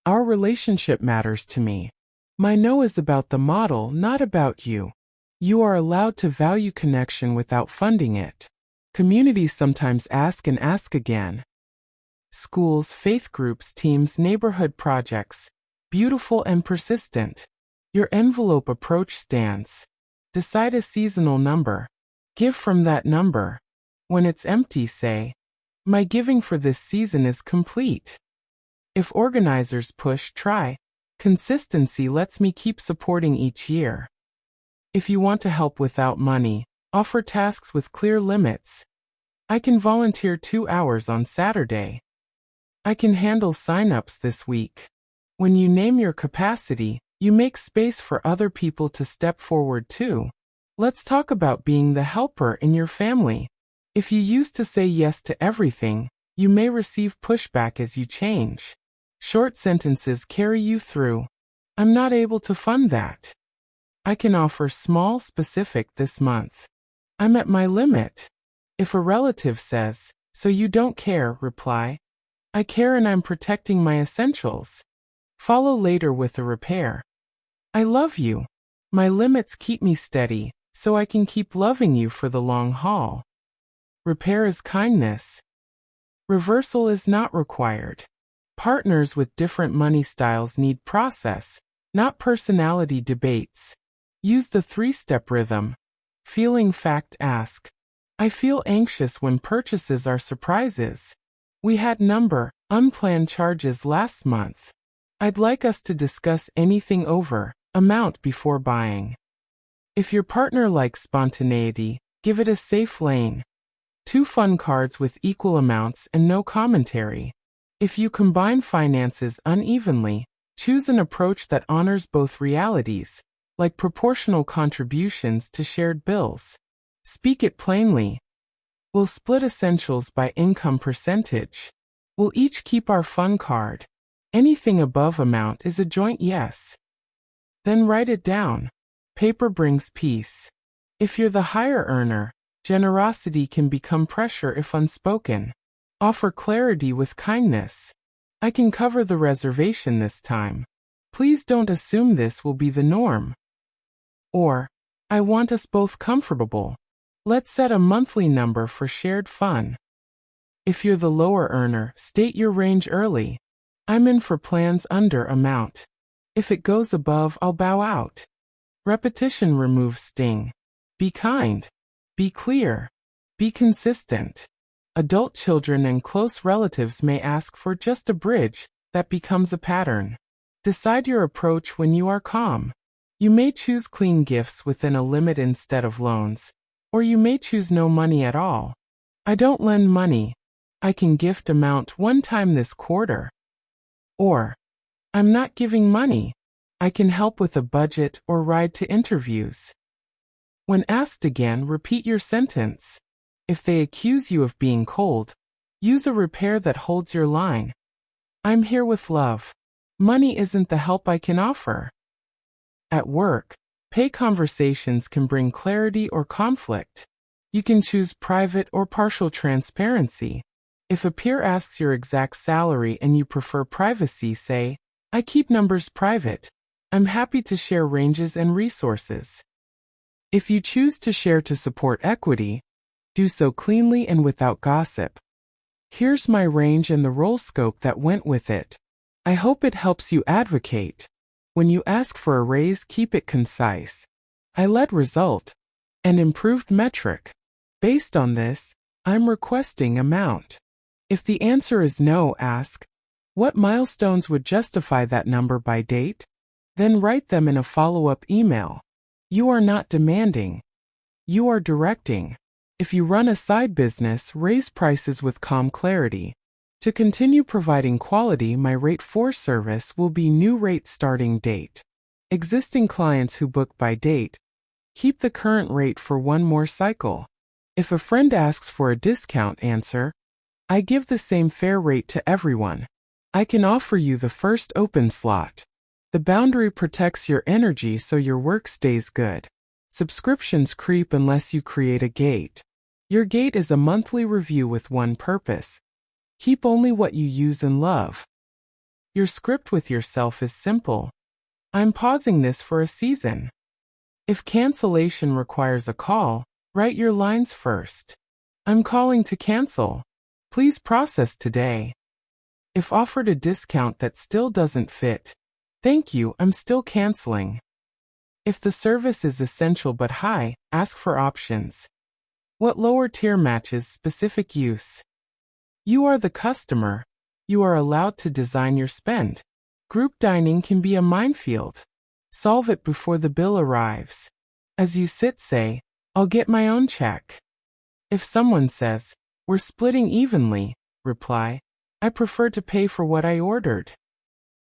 Our relationship matters to me. My no is about the model, not about you. You are allowed to value connection without funding it. Communities sometimes ask and ask again. Schools, faith groups, teams, neighborhood projects. Beautiful and persistent. Your envelope approach stands. Decide a seasonal number. Give from that number. When it's empty, say, my giving for this season is complete. If organizers push, try. Consistency lets me keep supporting each year. If you want to help without money, offer tasks with clear limits. I can volunteer 2 hours on Saturday. I can handle sign-ups this week. When you name your capacity, you make space for other people to step forward too. Let's talk about being the helper in your family. If you used to say yes to everything, you may receive pushback as you change. Short sentences carry you through. I'm not able to fund that. I can offer small, specific this month. I'm at my limit. If a relative says, "So you don't care," reply, "I care and I'm protecting my essentials." Follow later with a repair. "I love you. My limits keep me steady, so I can keep loving you for the long haul." Repair is kindness. Reversal is not required. Partners with different money styles need process, not personality debates. Use the three-step rhythm. Feeling fact ask. I feel anxious when purchases are surprises. We had unplanned charges last month. I'd like us to discuss anything over amount before buying. If your partner likes spontaneity, give it a safe lane. 2 fun cards with equal amounts and no commentary. If you combine finances unevenly, choose an approach that honors both realities, like proportional contributions to shared bills. Speak it plainly. We'll split essentials by income percentage. We'll each keep our fun card. Anything above amount is a joint yes. Then write it down. Paper brings peace. If you're the higher earner, generosity can become pressure if unspoken. Offer clarity with kindness. I can cover the reservation this time. Please don't assume this will be the norm. Or, I want us both comfortable. Let's set a monthly number for shared fun. If you're the lower earner, state your range early. I'm in for plans under amount. If it goes above, I'll bow out. Repetition removes sting. Be kind. Be clear. Be consistent. Adult children and close relatives may ask for just a bridge that becomes a pattern. Decide your approach when you are calm. You may choose clean gifts within a limit instead of loans, or you may choose no money at all. I don't lend money. I can gift amount one time this quarter. Or, I'm not giving money. I can help with a budget or ride to interviews. When asked again, repeat your sentence. If they accuse you of being cold, use a repair that holds your line. I'm here with love. Money isn't the help I can offer. At work, pay conversations can bring clarity or conflict. You can choose private or partial transparency. If a peer asks your exact salary and you prefer privacy, say, I keep numbers private. I'm happy to share ranges and resources. If you choose to share to support equity, do so cleanly and without gossip. Here's my range and the role scope that went with it. I hope it helps you advocate. When you ask for a raise, keep it concise. I led result. An improved metric. Based on this, I'm requesting amount. If the answer is no, ask, what milestones would justify that number by date? Then write them in a follow-up email. You are not demanding. You are directing. If you run a side business, raise prices with calm clarity. To continue providing quality, my rate for service will be new rate starting date. Existing clients who book by date, keep the current rate for one more cycle. If a friend asks for a discount, answer, I give the same fair rate to everyone. I can offer you the first open slot. The boundary protects your energy so your work stays good. Subscriptions creep unless you create a gate. Your gate is a monthly review with one purpose. Keep only what you use and love. Your script with yourself is simple. I'm pausing this for a season. If cancellation requires a call, write your lines first. I'm calling to cancel. Please process today. If offered a discount that still doesn't fit, thank you, I'm still canceling. If the service is essential but high, ask for options. What lower tier matches specific use? You are the customer. You are allowed to design your spend. Group dining can be a minefield. Solve it before the bill arrives. As you sit, say, I'll get my own check. If someone says, we're splitting evenly, reply, I prefer to pay for what I ordered.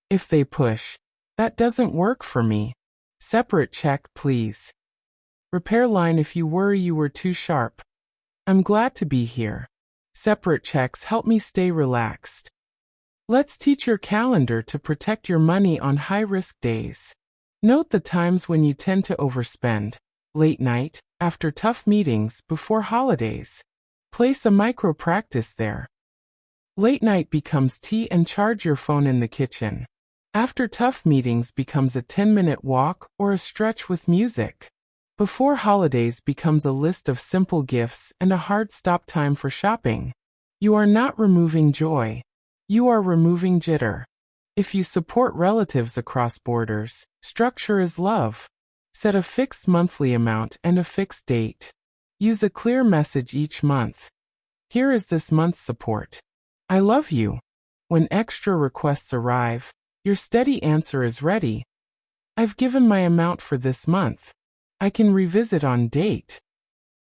If they push, that doesn't work for me. Separate check, please. Repair line if you worry you were too sharp. I'm glad to be here. Separate checks help me stay relaxed. Let's teach your calendar to protect your money on high-risk days. Note the times when you tend to overspend. Late night, after tough meetings, before holidays. Place a micro-practice there. Late night becomes tea and charge your phone in the kitchen. After tough meetings becomes a 10-minute walk or a stretch with music. Before holidays becomes a list of simple gifts and a hard stop time for shopping. You are not removing joy. You are removing jitter. If you support relatives across borders, structure is love. Set a fixed monthly amount and a fixed date. Use a clear message each month. Here is this month's support. I love you. When extra requests arrive, your steady answer is ready. I've given my amount for this month. I can revisit on date.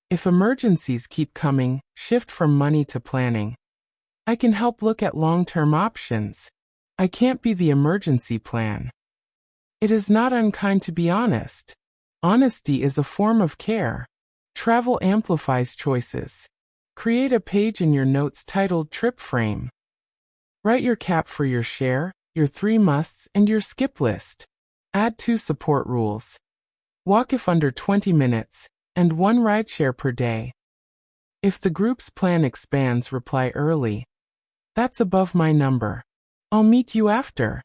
If emergencies keep coming, shift from money to planning. I can help look at long-term options. I can't be the emergency plan. It is not unkind to be honest. Honesty is a form of care. Travel amplifies choices. Create a page in your notes titled Trip Frame. Write your cap for your share, your 3 musts, and your skip list. Add 2 support rules. Walk if under 20 minutes, and 1 rideshare per day. If the group's plan expands, reply early. That's above my number. I'll meet you after.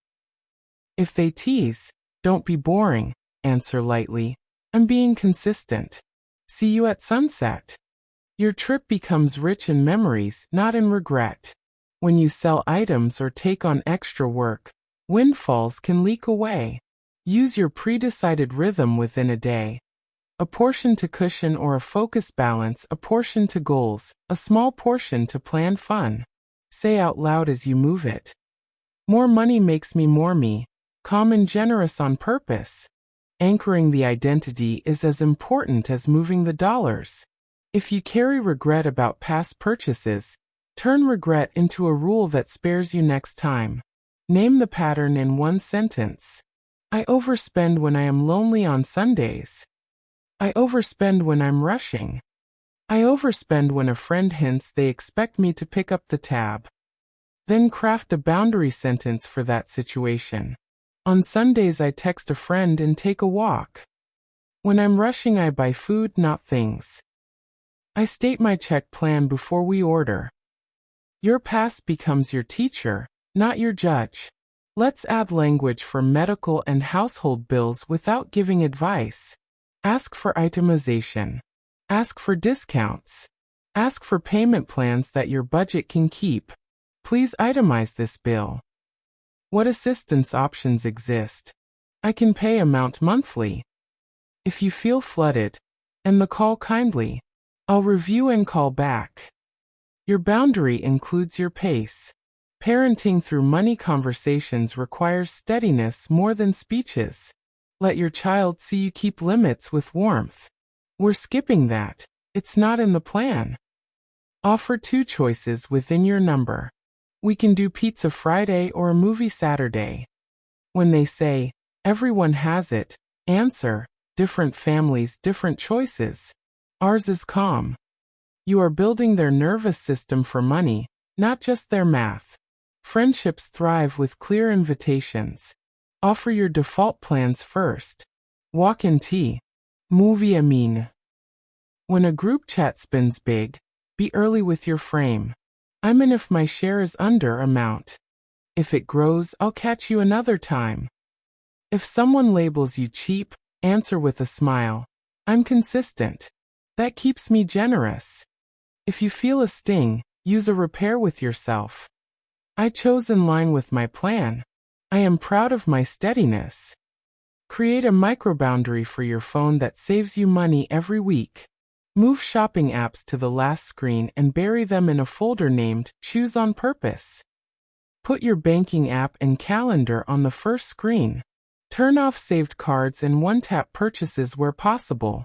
If they tease, don't be boring, answer lightly. I'm being consistent. See you at sunset. Your trip becomes rich in memories, not in regret. When you sell items or take on extra work, windfalls can leak away. Use your pre-decided rhythm within a day. A portion to cushion or a focus balance, a portion to goals, a small portion to plan fun. Say out loud as you move it. More money makes me more me, calm and generous on purpose. Anchoring the identity is as important as moving the dollars. If you carry regret about past purchases, turn regret into a rule that spares you next time. Name the pattern in 1 sentence. I overspend when I am lonely on Sundays. I overspend when I'm rushing. I overspend when a friend hints they expect me to pick up the tab. Then craft a boundary sentence for that situation. On Sundays I text a friend and take a walk. When I'm rushing I buy food, not things. I state my check plan before we order. Your past becomes your teacher, not your judge. Let's add language for medical and household bills without giving advice. Ask for itemization. Ask for discounts. Ask for payment plans that your budget can keep. Please itemize this bill. What assistance options exist? I can pay amount monthly. If you feel flooded, end the call kindly. I'll review and call back. Your boundary includes your pace. Parenting through money conversations requires steadiness more than speeches. Let your child see you keep limits with warmth. We're skipping that. It's not in the plan. Offer 2 choices within your number. We can do pizza Friday or a movie Saturday. When they say, everyone has it, answer, different families, different choices. Ours is calm. You are building their nervous system for money, not just their math. Friendships thrive with clear invitations. Offer your default plans first. Walk and tea. Movie Amin. When a group chat spins big, be early with your frame. I'm in if my share is under amount. If it grows, I'll catch you another time. If someone labels you cheap, answer with a smile. I'm consistent. That keeps me generous. If you feel a sting, use a repair with yourself. I chose in line with my plan. I am proud of my steadiness. Create a microboundary for your phone that saves you money every week. Move shopping apps to the last screen and bury them in a folder named Choose on Purpose. Put your banking app and calendar on the first screen. Turn off saved cards and one-tap purchases where possible.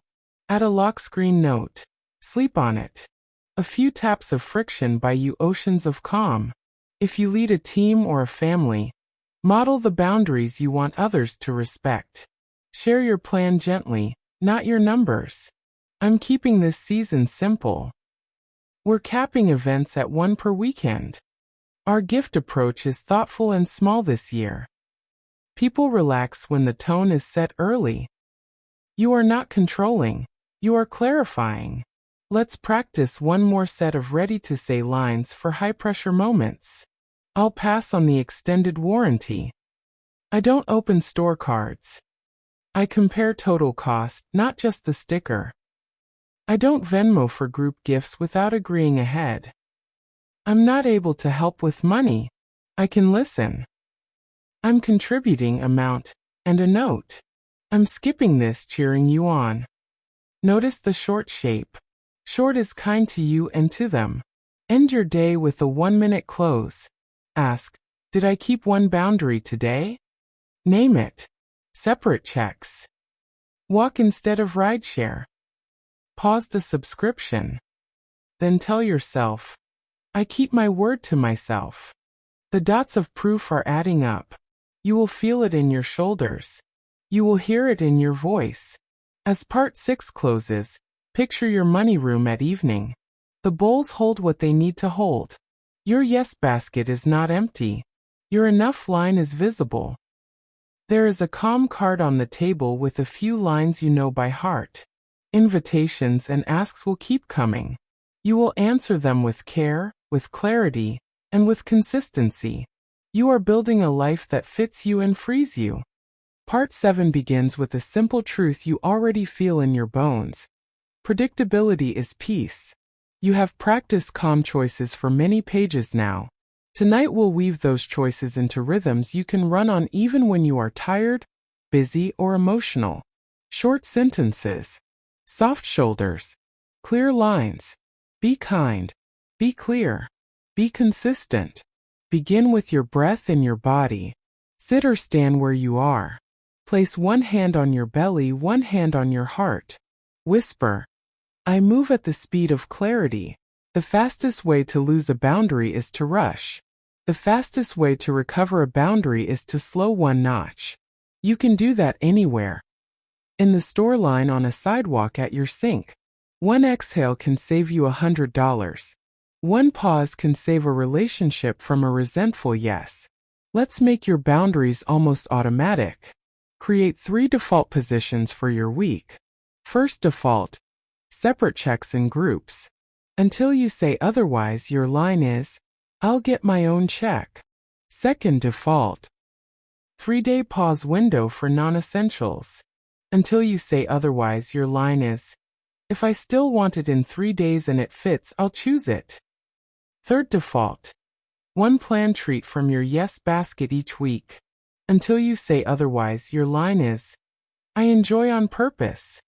Add a lock screen note. Sleep on it. A few taps of friction buy you oceans of calm. If you lead a team or a family, model the boundaries you want others to respect. Share your plan gently, not your numbers. I'm keeping this season simple. We're capping events at 1 per weekend. Our gift approach is thoughtful and small this year. People relax when the tone is set early. You are not controlling, you are clarifying. Let's practice one more set of ready-to-say lines for high-pressure moments. I'll pass on the extended warranty. I don't open store cards. I compare total cost, not just the sticker. I don't Venmo for group gifts without agreeing ahead. I'm not able to help with money. I can listen. I'm contributing amount and a note. I'm skipping this, cheering you on. Notice the short shape. Short is kind to you and to them. End your day with a 1-minute close. Ask, did I keep one boundary today? Name it. Separate checks. Walk instead of rideshare. Pause the subscription. Then tell yourself, I keep my word to myself. The dots of proof are adding up. You will feel it in your shoulders. You will hear it in your voice. As part 6 closes, picture your money room at evening. The bowls hold what they need to hold. Your yes basket is not empty. Your enough line is visible. There is a calm card on the table with a few lines you know by heart. Invitations and asks will keep coming. You will answer them with care, with clarity, and with consistency. You are building a life that fits you and frees you. Part 7 begins with a simple truth you already feel in your bones. Predictability is peace. You have practiced calm choices for many pages now. Tonight we'll weave those choices into rhythms you can run on even when you are tired, busy, or emotional. Short sentences. Soft shoulders. Clear lines. Be kind. Be clear. Be consistent. Begin with your breath and your body. Sit or stand where you are. Place one hand on your belly, one hand on your heart. Whisper. I move at the speed of clarity. The fastest way to lose a boundary is to rush. The fastest way to recover a boundary is to slow one notch. You can do that anywhere. In the store line, on a sidewalk, at your sink. One exhale can save you $100. One pause can save a relationship from a resentful yes. Let's make your boundaries almost automatic. Create 3 default positions for your week. First default. Separate checks in groups. Until you say otherwise, your line is, I'll get my own check. Second default. 3-day pause window for non-essentials. Until you say otherwise, your line is, if I still want it in 3 days and it fits, I'll choose it. Third default. 1 planned treat from your yes basket each week. Until you say otherwise, your line is, I enjoy on purpose.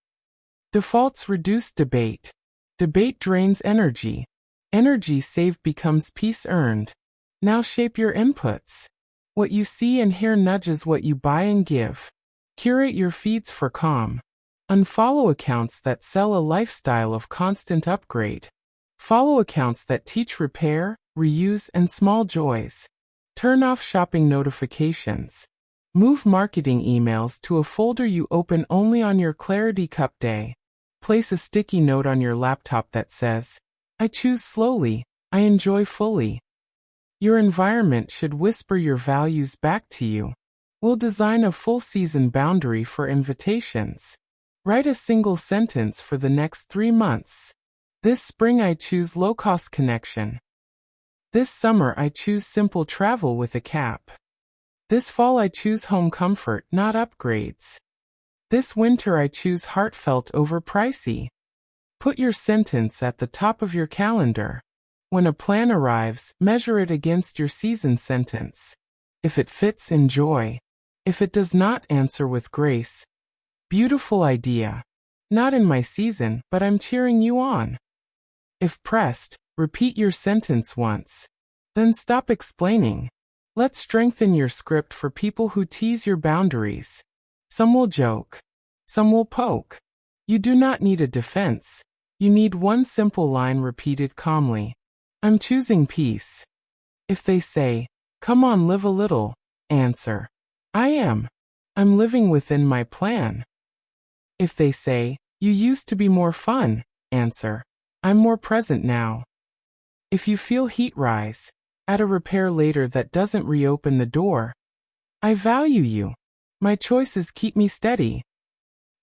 Defaults reduce debate. Debate drains energy. Energy saved becomes peace earned. Now shape your inputs. What you see and hear nudges what you buy and give. Curate your feeds for calm. Unfollow accounts that sell a lifestyle of constant upgrade. Follow accounts that teach repair, reuse, and small joys. Turn off shopping notifications. Move marketing emails to a folder you open only on your Clarity Cup day. Place a sticky note on your laptop that says, I choose slowly, I enjoy fully. Your environment should whisper your values back to you. We'll design a full season boundary for invitations. Write a single sentence for the next 3 months. This spring I choose low-cost connection. This summer I choose simple travel with a cap. This fall I choose home comfort, not upgrades. This winter I choose heartfelt over pricey. Put your sentence at the top of your calendar. When a plan arrives, measure it against your season sentence. If it fits, enjoy. If it does not, answer with grace. Beautiful idea. Not in my season, but I'm cheering you on. If pressed, repeat your sentence once. Then stop explaining. Let's strengthen your script for people who tease your boundaries. Some will joke. Some will poke. You do not need a defense. You need one simple line repeated calmly. I'm choosing peace. If they say, come on, live a little, answer, I am. I'm living within my plan. If they say, you used to be more fun, answer, I'm more present now. If you feel heat rise, Add a repair later that doesn't reopen the door. I value you. My choices keep me steady.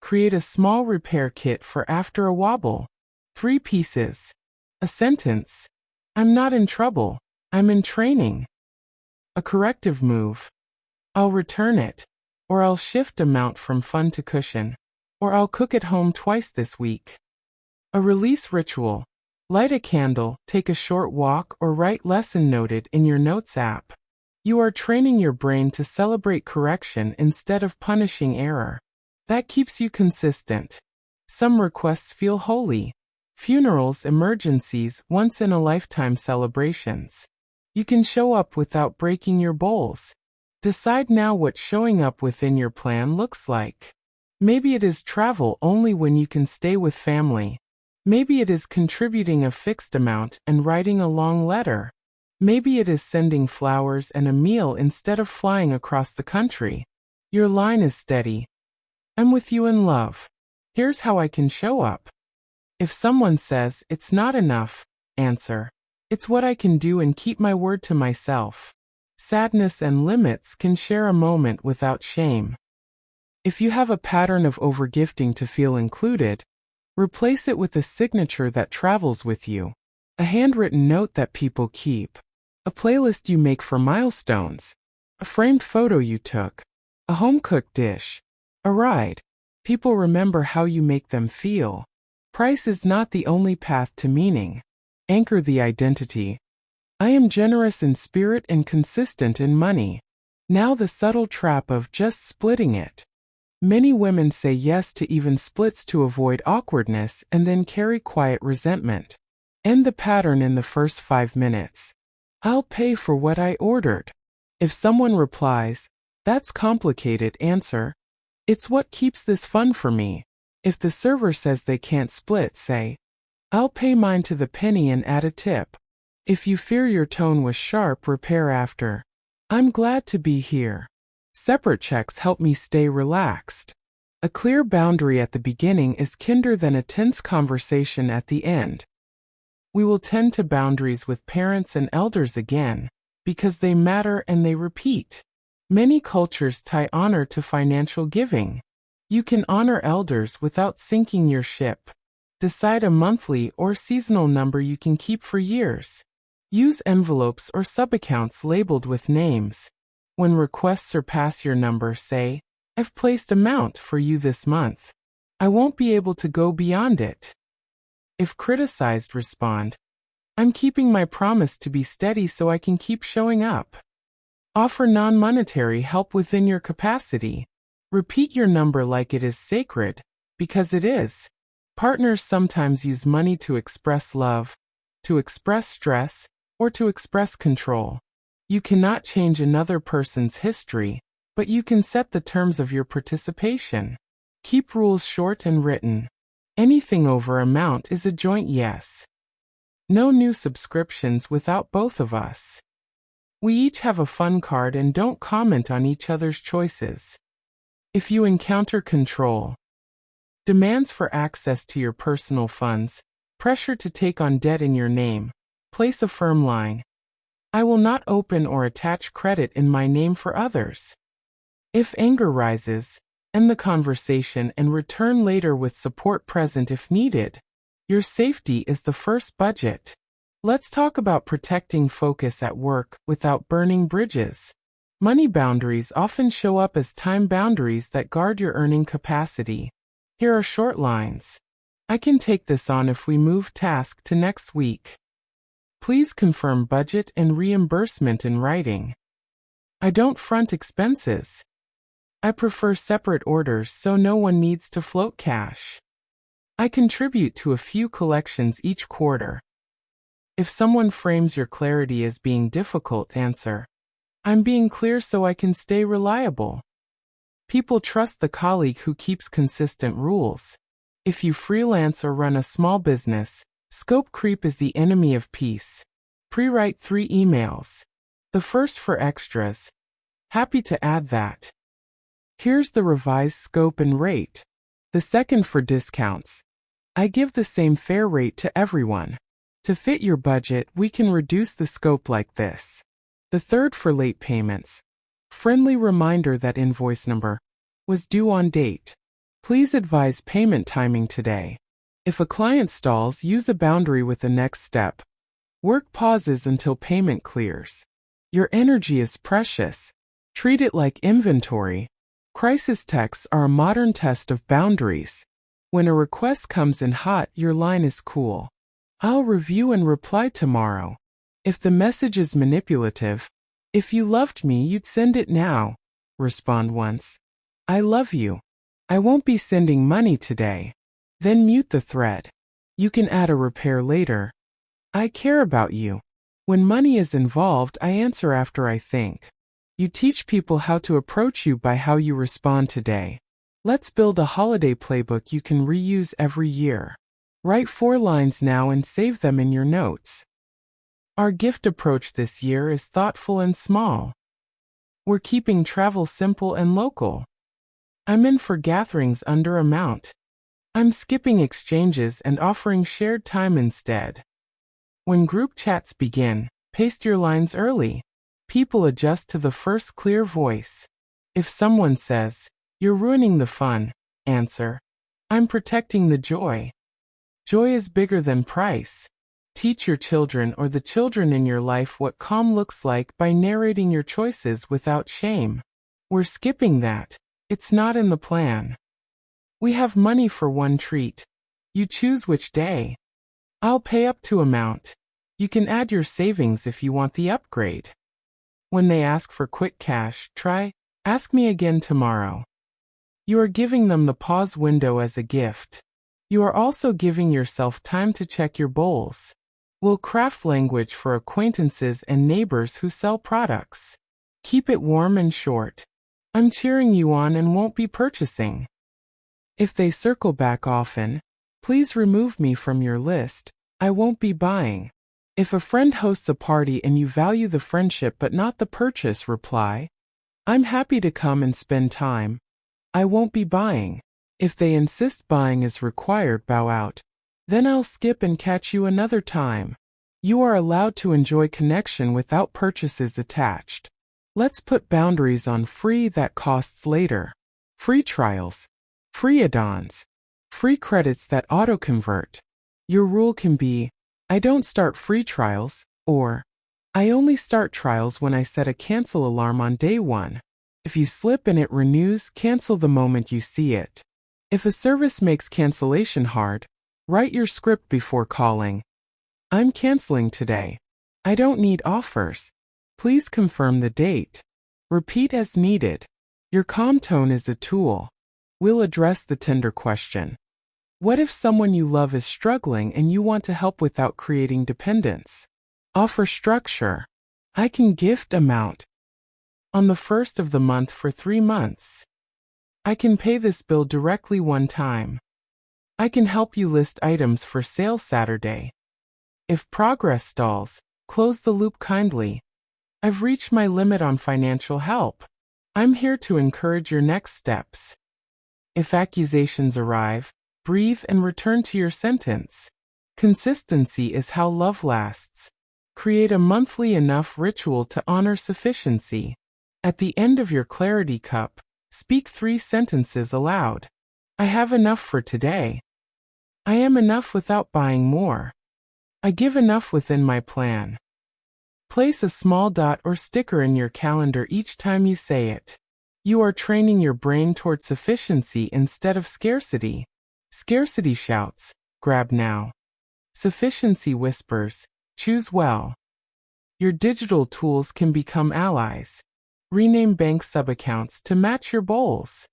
Create a small repair kit for after a wobble. 3 pieces. A sentence. I'm not in trouble. I'm in training. A corrective move. I'll return it. Or I'll shift amount from fun to cushion. Or I'll cook at home twice this week. A release ritual. Light a candle, take a short walk, or write lesson noted in your notes app. You are training your brain to celebrate correction instead of punishing error. That keeps you consistent. Some requests feel holy. Funerals, emergencies, once-in-a-lifetime celebrations. You can show up without breaking your bowls. Decide now what showing up within your plan looks like. Maybe it is travel only when you can stay with family. Maybe it is contributing a fixed amount and writing a long letter. Maybe it is sending flowers and a meal instead of flying across the country. Your line is steady. I'm with you in love. Here's how I can show up. If someone says, it's not enough, answer, it's what I can do and keep my word to myself. Sadness and limits can share a moment without shame. If you have a pattern of overgifting to feel included, replace it with a signature that travels with you. A handwritten note that people keep. A playlist you make for milestones. A framed photo you took. A home-cooked dish. A ride. People remember how you make them feel. Price is not the only path to meaning. Anchor the identity. I am generous in spirit and consistent in money. Now the subtle trap of just splitting it. Many women say yes to even splits to avoid awkwardness and then carry quiet resentment. End the pattern in the first 5 minutes. I'll pay for what I ordered. If someone replies, that's complicated, answer, it's what keeps this fun for me. If the server says they can't split, say, I'll pay mine to the penny and add a tip. If you fear your tone was sharp, repair after. I'm glad to be here. Separate checks help me stay relaxed. A clear boundary at the beginning is kinder than a tense conversation at the end. We will tend to boundaries with parents and elders again, because they matter and they repeat. Many cultures tie honor to financial giving. You can honor elders without sinking your ship. Decide a monthly or seasonal number you can keep for years. Use envelopes or subaccounts labeled with names. When requests surpass your number, say, I've placed amount for you this month. I won't be able to go beyond it. If criticized, respond, I'm keeping my promise to be steady so I can keep showing up. Offer non-monetary help within your capacity. Repeat your number like it is sacred, because it is. Partners sometimes use money to express love, to express stress, or to express control. You cannot change another person's history, but you can set the terms of your participation. Keep rules short and written. Anything over amount is a joint yes. No new subscriptions without both of us. We each have a fun card and don't comment on each other's choices. If you encounter control, demands for access to your personal funds, pressure to take on debt in your name, place a firm line. I will not open or attach credit in my name for others. If anger rises, end the conversation and return later with support present if needed. Your safety is the first budget. Let's talk about protecting focus at work without burning bridges. Money boundaries often show up as time boundaries that guard your earning capacity. Here are short lines. I can take this on if we move task to next week. Please confirm budget and reimbursement in writing. I don't front expenses. I prefer separate orders so no one needs to float cash. I contribute to a few collections each quarter. If someone frames your clarity as being difficult, answer, I'm being clear so I can stay reliable. People trust the colleague who keeps consistent rules. If you freelance or run a small business, scope creep is the enemy of peace. Pre-write 3 emails. The first for extras. Happy to add that. Here's the revised scope and rate. The second for discounts. I give the same fair rate to everyone. To fit your budget, we can reduce the scope like this. The third for late payments. Friendly reminder that invoice number was due on date. Please advise payment timing today. If a client stalls, use a boundary with the next step. Work pauses until payment clears. Your energy is precious. Treat it like inventory. Crisis texts are a modern test of boundaries. When a request comes in hot, your line is cool. I'll review and reply tomorrow. If the message is manipulative, if you loved me, you'd send it now. Respond once. I love you. I won't be sending money today. Then mute the thread. You can add a repair later. I care about you. When money is involved, I answer after I think. You teach people how to approach you by how you respond today. Let's build a holiday playbook you can reuse every year. Write 4 lines now and save them in your notes. Our gift approach this year is thoughtful and small. We're keeping travel simple and local. I'm in for gatherings under amount. I'm skipping exchanges and offering shared time instead. When group chats begin, paste your lines early. People adjust to the first clear voice. If someone says, "You're ruining the fun," answer, "I'm protecting the joy." Joy is bigger than price. Teach your children or the children in your life what calm looks like by narrating your choices without shame. We're skipping that. It's not in the plan. We have money for one treat. You choose which day. I'll pay up to amount. You can add your savings if you want the upgrade. When they ask for quick cash, try, "Ask me again tomorrow." You are giving them the pause window as a gift. You are also giving yourself time to check your bowls. We'll craft language for acquaintances and neighbors who sell products. Keep it warm and short. I'm cheering you on and won't be purchasing. If they circle back often, please remove me from your list. I won't be buying. If a friend hosts a party and you value the friendship but not the purchase, reply, "I'm happy to come and spend time. I won't be buying." If they insist buying is required, bow out. Then I'll skip and catch you another time. You are allowed to enjoy connection without purchases attached. Let's put boundaries on free that costs later. Free trials. Free add-ons. Free credits that auto-convert. Your rule can be, "I don't start free trials," or "I only start trials when I set a cancel alarm on day 1. If you slip and it renews, cancel the moment you see it. If a service makes cancellation hard, write your script before calling. I'm canceling today. I don't need offers. Please confirm the date. Repeat as needed. Your calm tone is a tool. We'll address the tender question. What if someone you love is struggling and you want to help without creating dependence? Offer structure. I can gift amount. On the 1st of the month for 3 months. I can pay this bill directly one time. I can help you list items for sale Saturday. If progress stalls, close the loop kindly. I've reached my limit on financial help. I'm here to encourage your next steps. If accusations arrive, breathe and return to your sentence. Consistency is how love lasts. Create a monthly enough ritual to honor sufficiency. At the end of your clarity cup, speak 3 sentences aloud. I have enough for today. I am enough without buying more. I give enough within my plan. Place a small dot or sticker in your calendar each time you say it. You are training your brain toward sufficiency instead of scarcity. Scarcity shouts, "Grab now." Sufficiency whispers, "Choose well." Your digital tools can become allies. Rename bank subaccounts to match your bowls.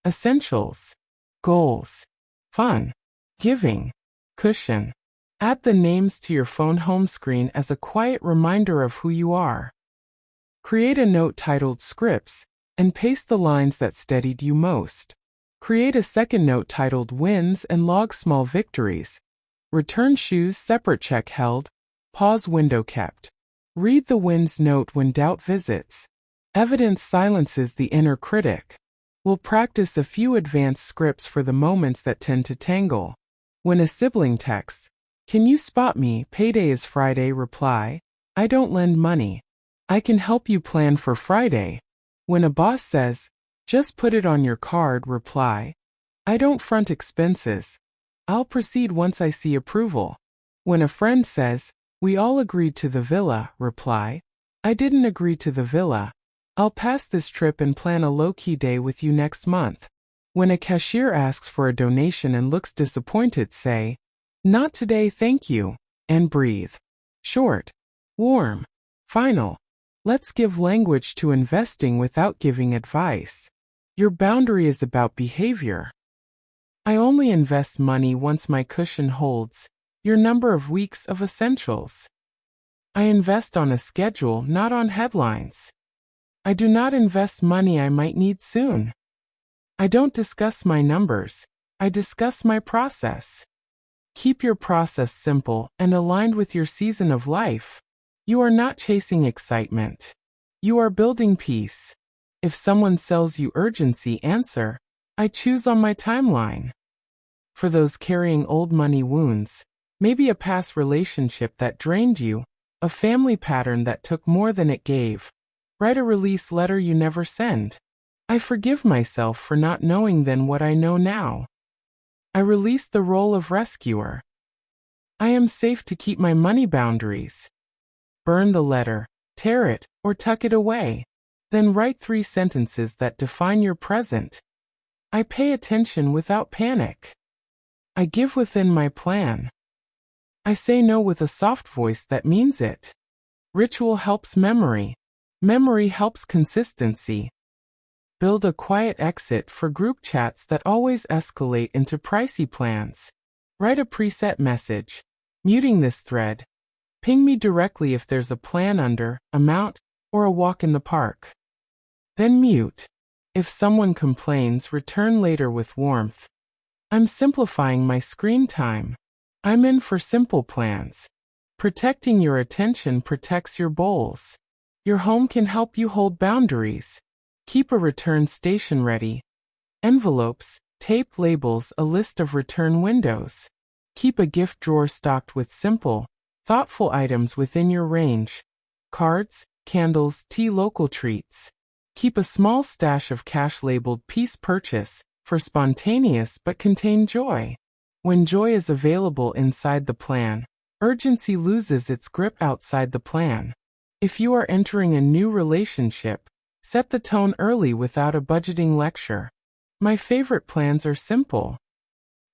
Essentials. Goals. Fun. Giving. Cushion. Add the names to your phone home screen as a quiet reminder of who you are. Create a note titled Scripts and paste the lines that steadied you most. Create a second note titled Wins and log small victories. Return shoes separate check held. Pause window kept. Read the wins note when doubt visits. Evidence silences the inner critic. We'll practice a few advanced scripts for the moments that tend to tangle. When a sibling texts, Can you spot me? Payday is Friday. Reply, I don't lend money. I can help you plan for Friday. When a boss says, just put it on your card. Reply, I don't front expenses. I'll proceed once I see approval. When a friend says, we all agreed to the villa. Reply, I didn't agree to the villa. I'll pass this trip and plan a low-key day with you next month. When a cashier asks for a donation and looks disappointed, say, not today, thank you, and breathe. Short, warm, final. Let's give language to investing without giving advice. Your boundary is about behavior. I only invest money once my cushion holds your number of weeks of essentials. I invest on a schedule, not on headlines. I do not invest money I might need soon. I don't discuss my numbers, I discuss my process. Keep your process simple and aligned with your season of life. You are not chasing excitement. You are building peace. If someone sells you urgency, answer, I choose on my timeline. For those carrying old money wounds, maybe a past relationship that drained you, a family pattern that took more than it gave, write a release letter you never send. I forgive myself for not knowing then what I know now. I release the role of rescuer. I am safe to keep my money boundaries. Burn the letter, tear it, or tuck it away. Then write 3 sentences that define your present. I pay attention without panic. I give within my plan. I say no with a soft voice that means it. Ritual helps memory. Memory helps consistency. Build a quiet exit for group chats that always escalate into pricey plans. Write a preset message. Muting this thread. Ping me directly if there's a plan under, amount, or a walk in the park. Then mute. If someone complains, return later with warmth. I'm simplifying my screen time. I'm in for simple plans. Protecting your attention protects your bowls. Your home can help you hold boundaries. Keep a return station ready. Envelopes, tape labels, a list of return windows. Keep a gift drawer stocked with simple, thoughtful items within your range. Cards, candles, tea, local treats. Keep a small stash of cash labeled piece purchase for spontaneous but contain joy. When joy is available inside the plan, urgency loses its grip outside the plan. If you are entering a new relationship, set the tone early without a budgeting lecture. My favorite plans are simple.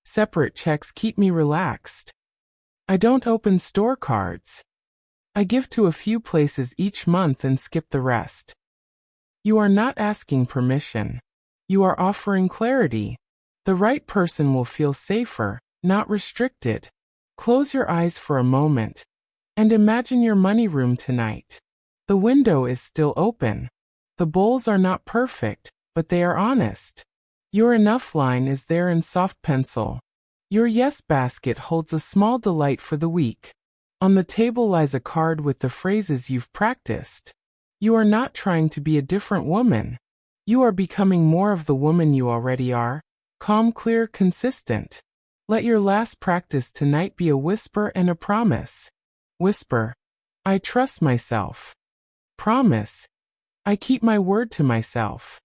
Separate checks keep me relaxed. I don't open store cards. I give to a few places each month and skip the rest. You are not asking permission. You are offering clarity. The right person will feel safer, not restricted. Close your eyes for a moment and imagine your money room tonight. The window is still open. The bowls are not perfect, but they are honest. Your enough line is there in soft pencil. Your yes basket holds a small delight for the week. On the table lies a card with the phrases you've practiced. You are not trying to be a different woman. You are becoming more of the woman you already are. Calm, clear, consistent. Let your last practice tonight be a whisper and a promise. Whisper, I trust myself. Promise, I keep my word to myself.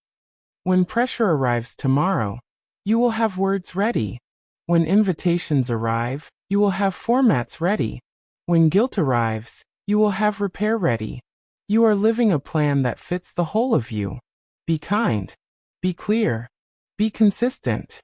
When pressure arrives tomorrow, you will have words ready. When invitations arrive, you will have formats ready. When guilt arrives, you will have repair ready. You are living a plan that fits the whole of you. Be kind. Be clear. Be consistent.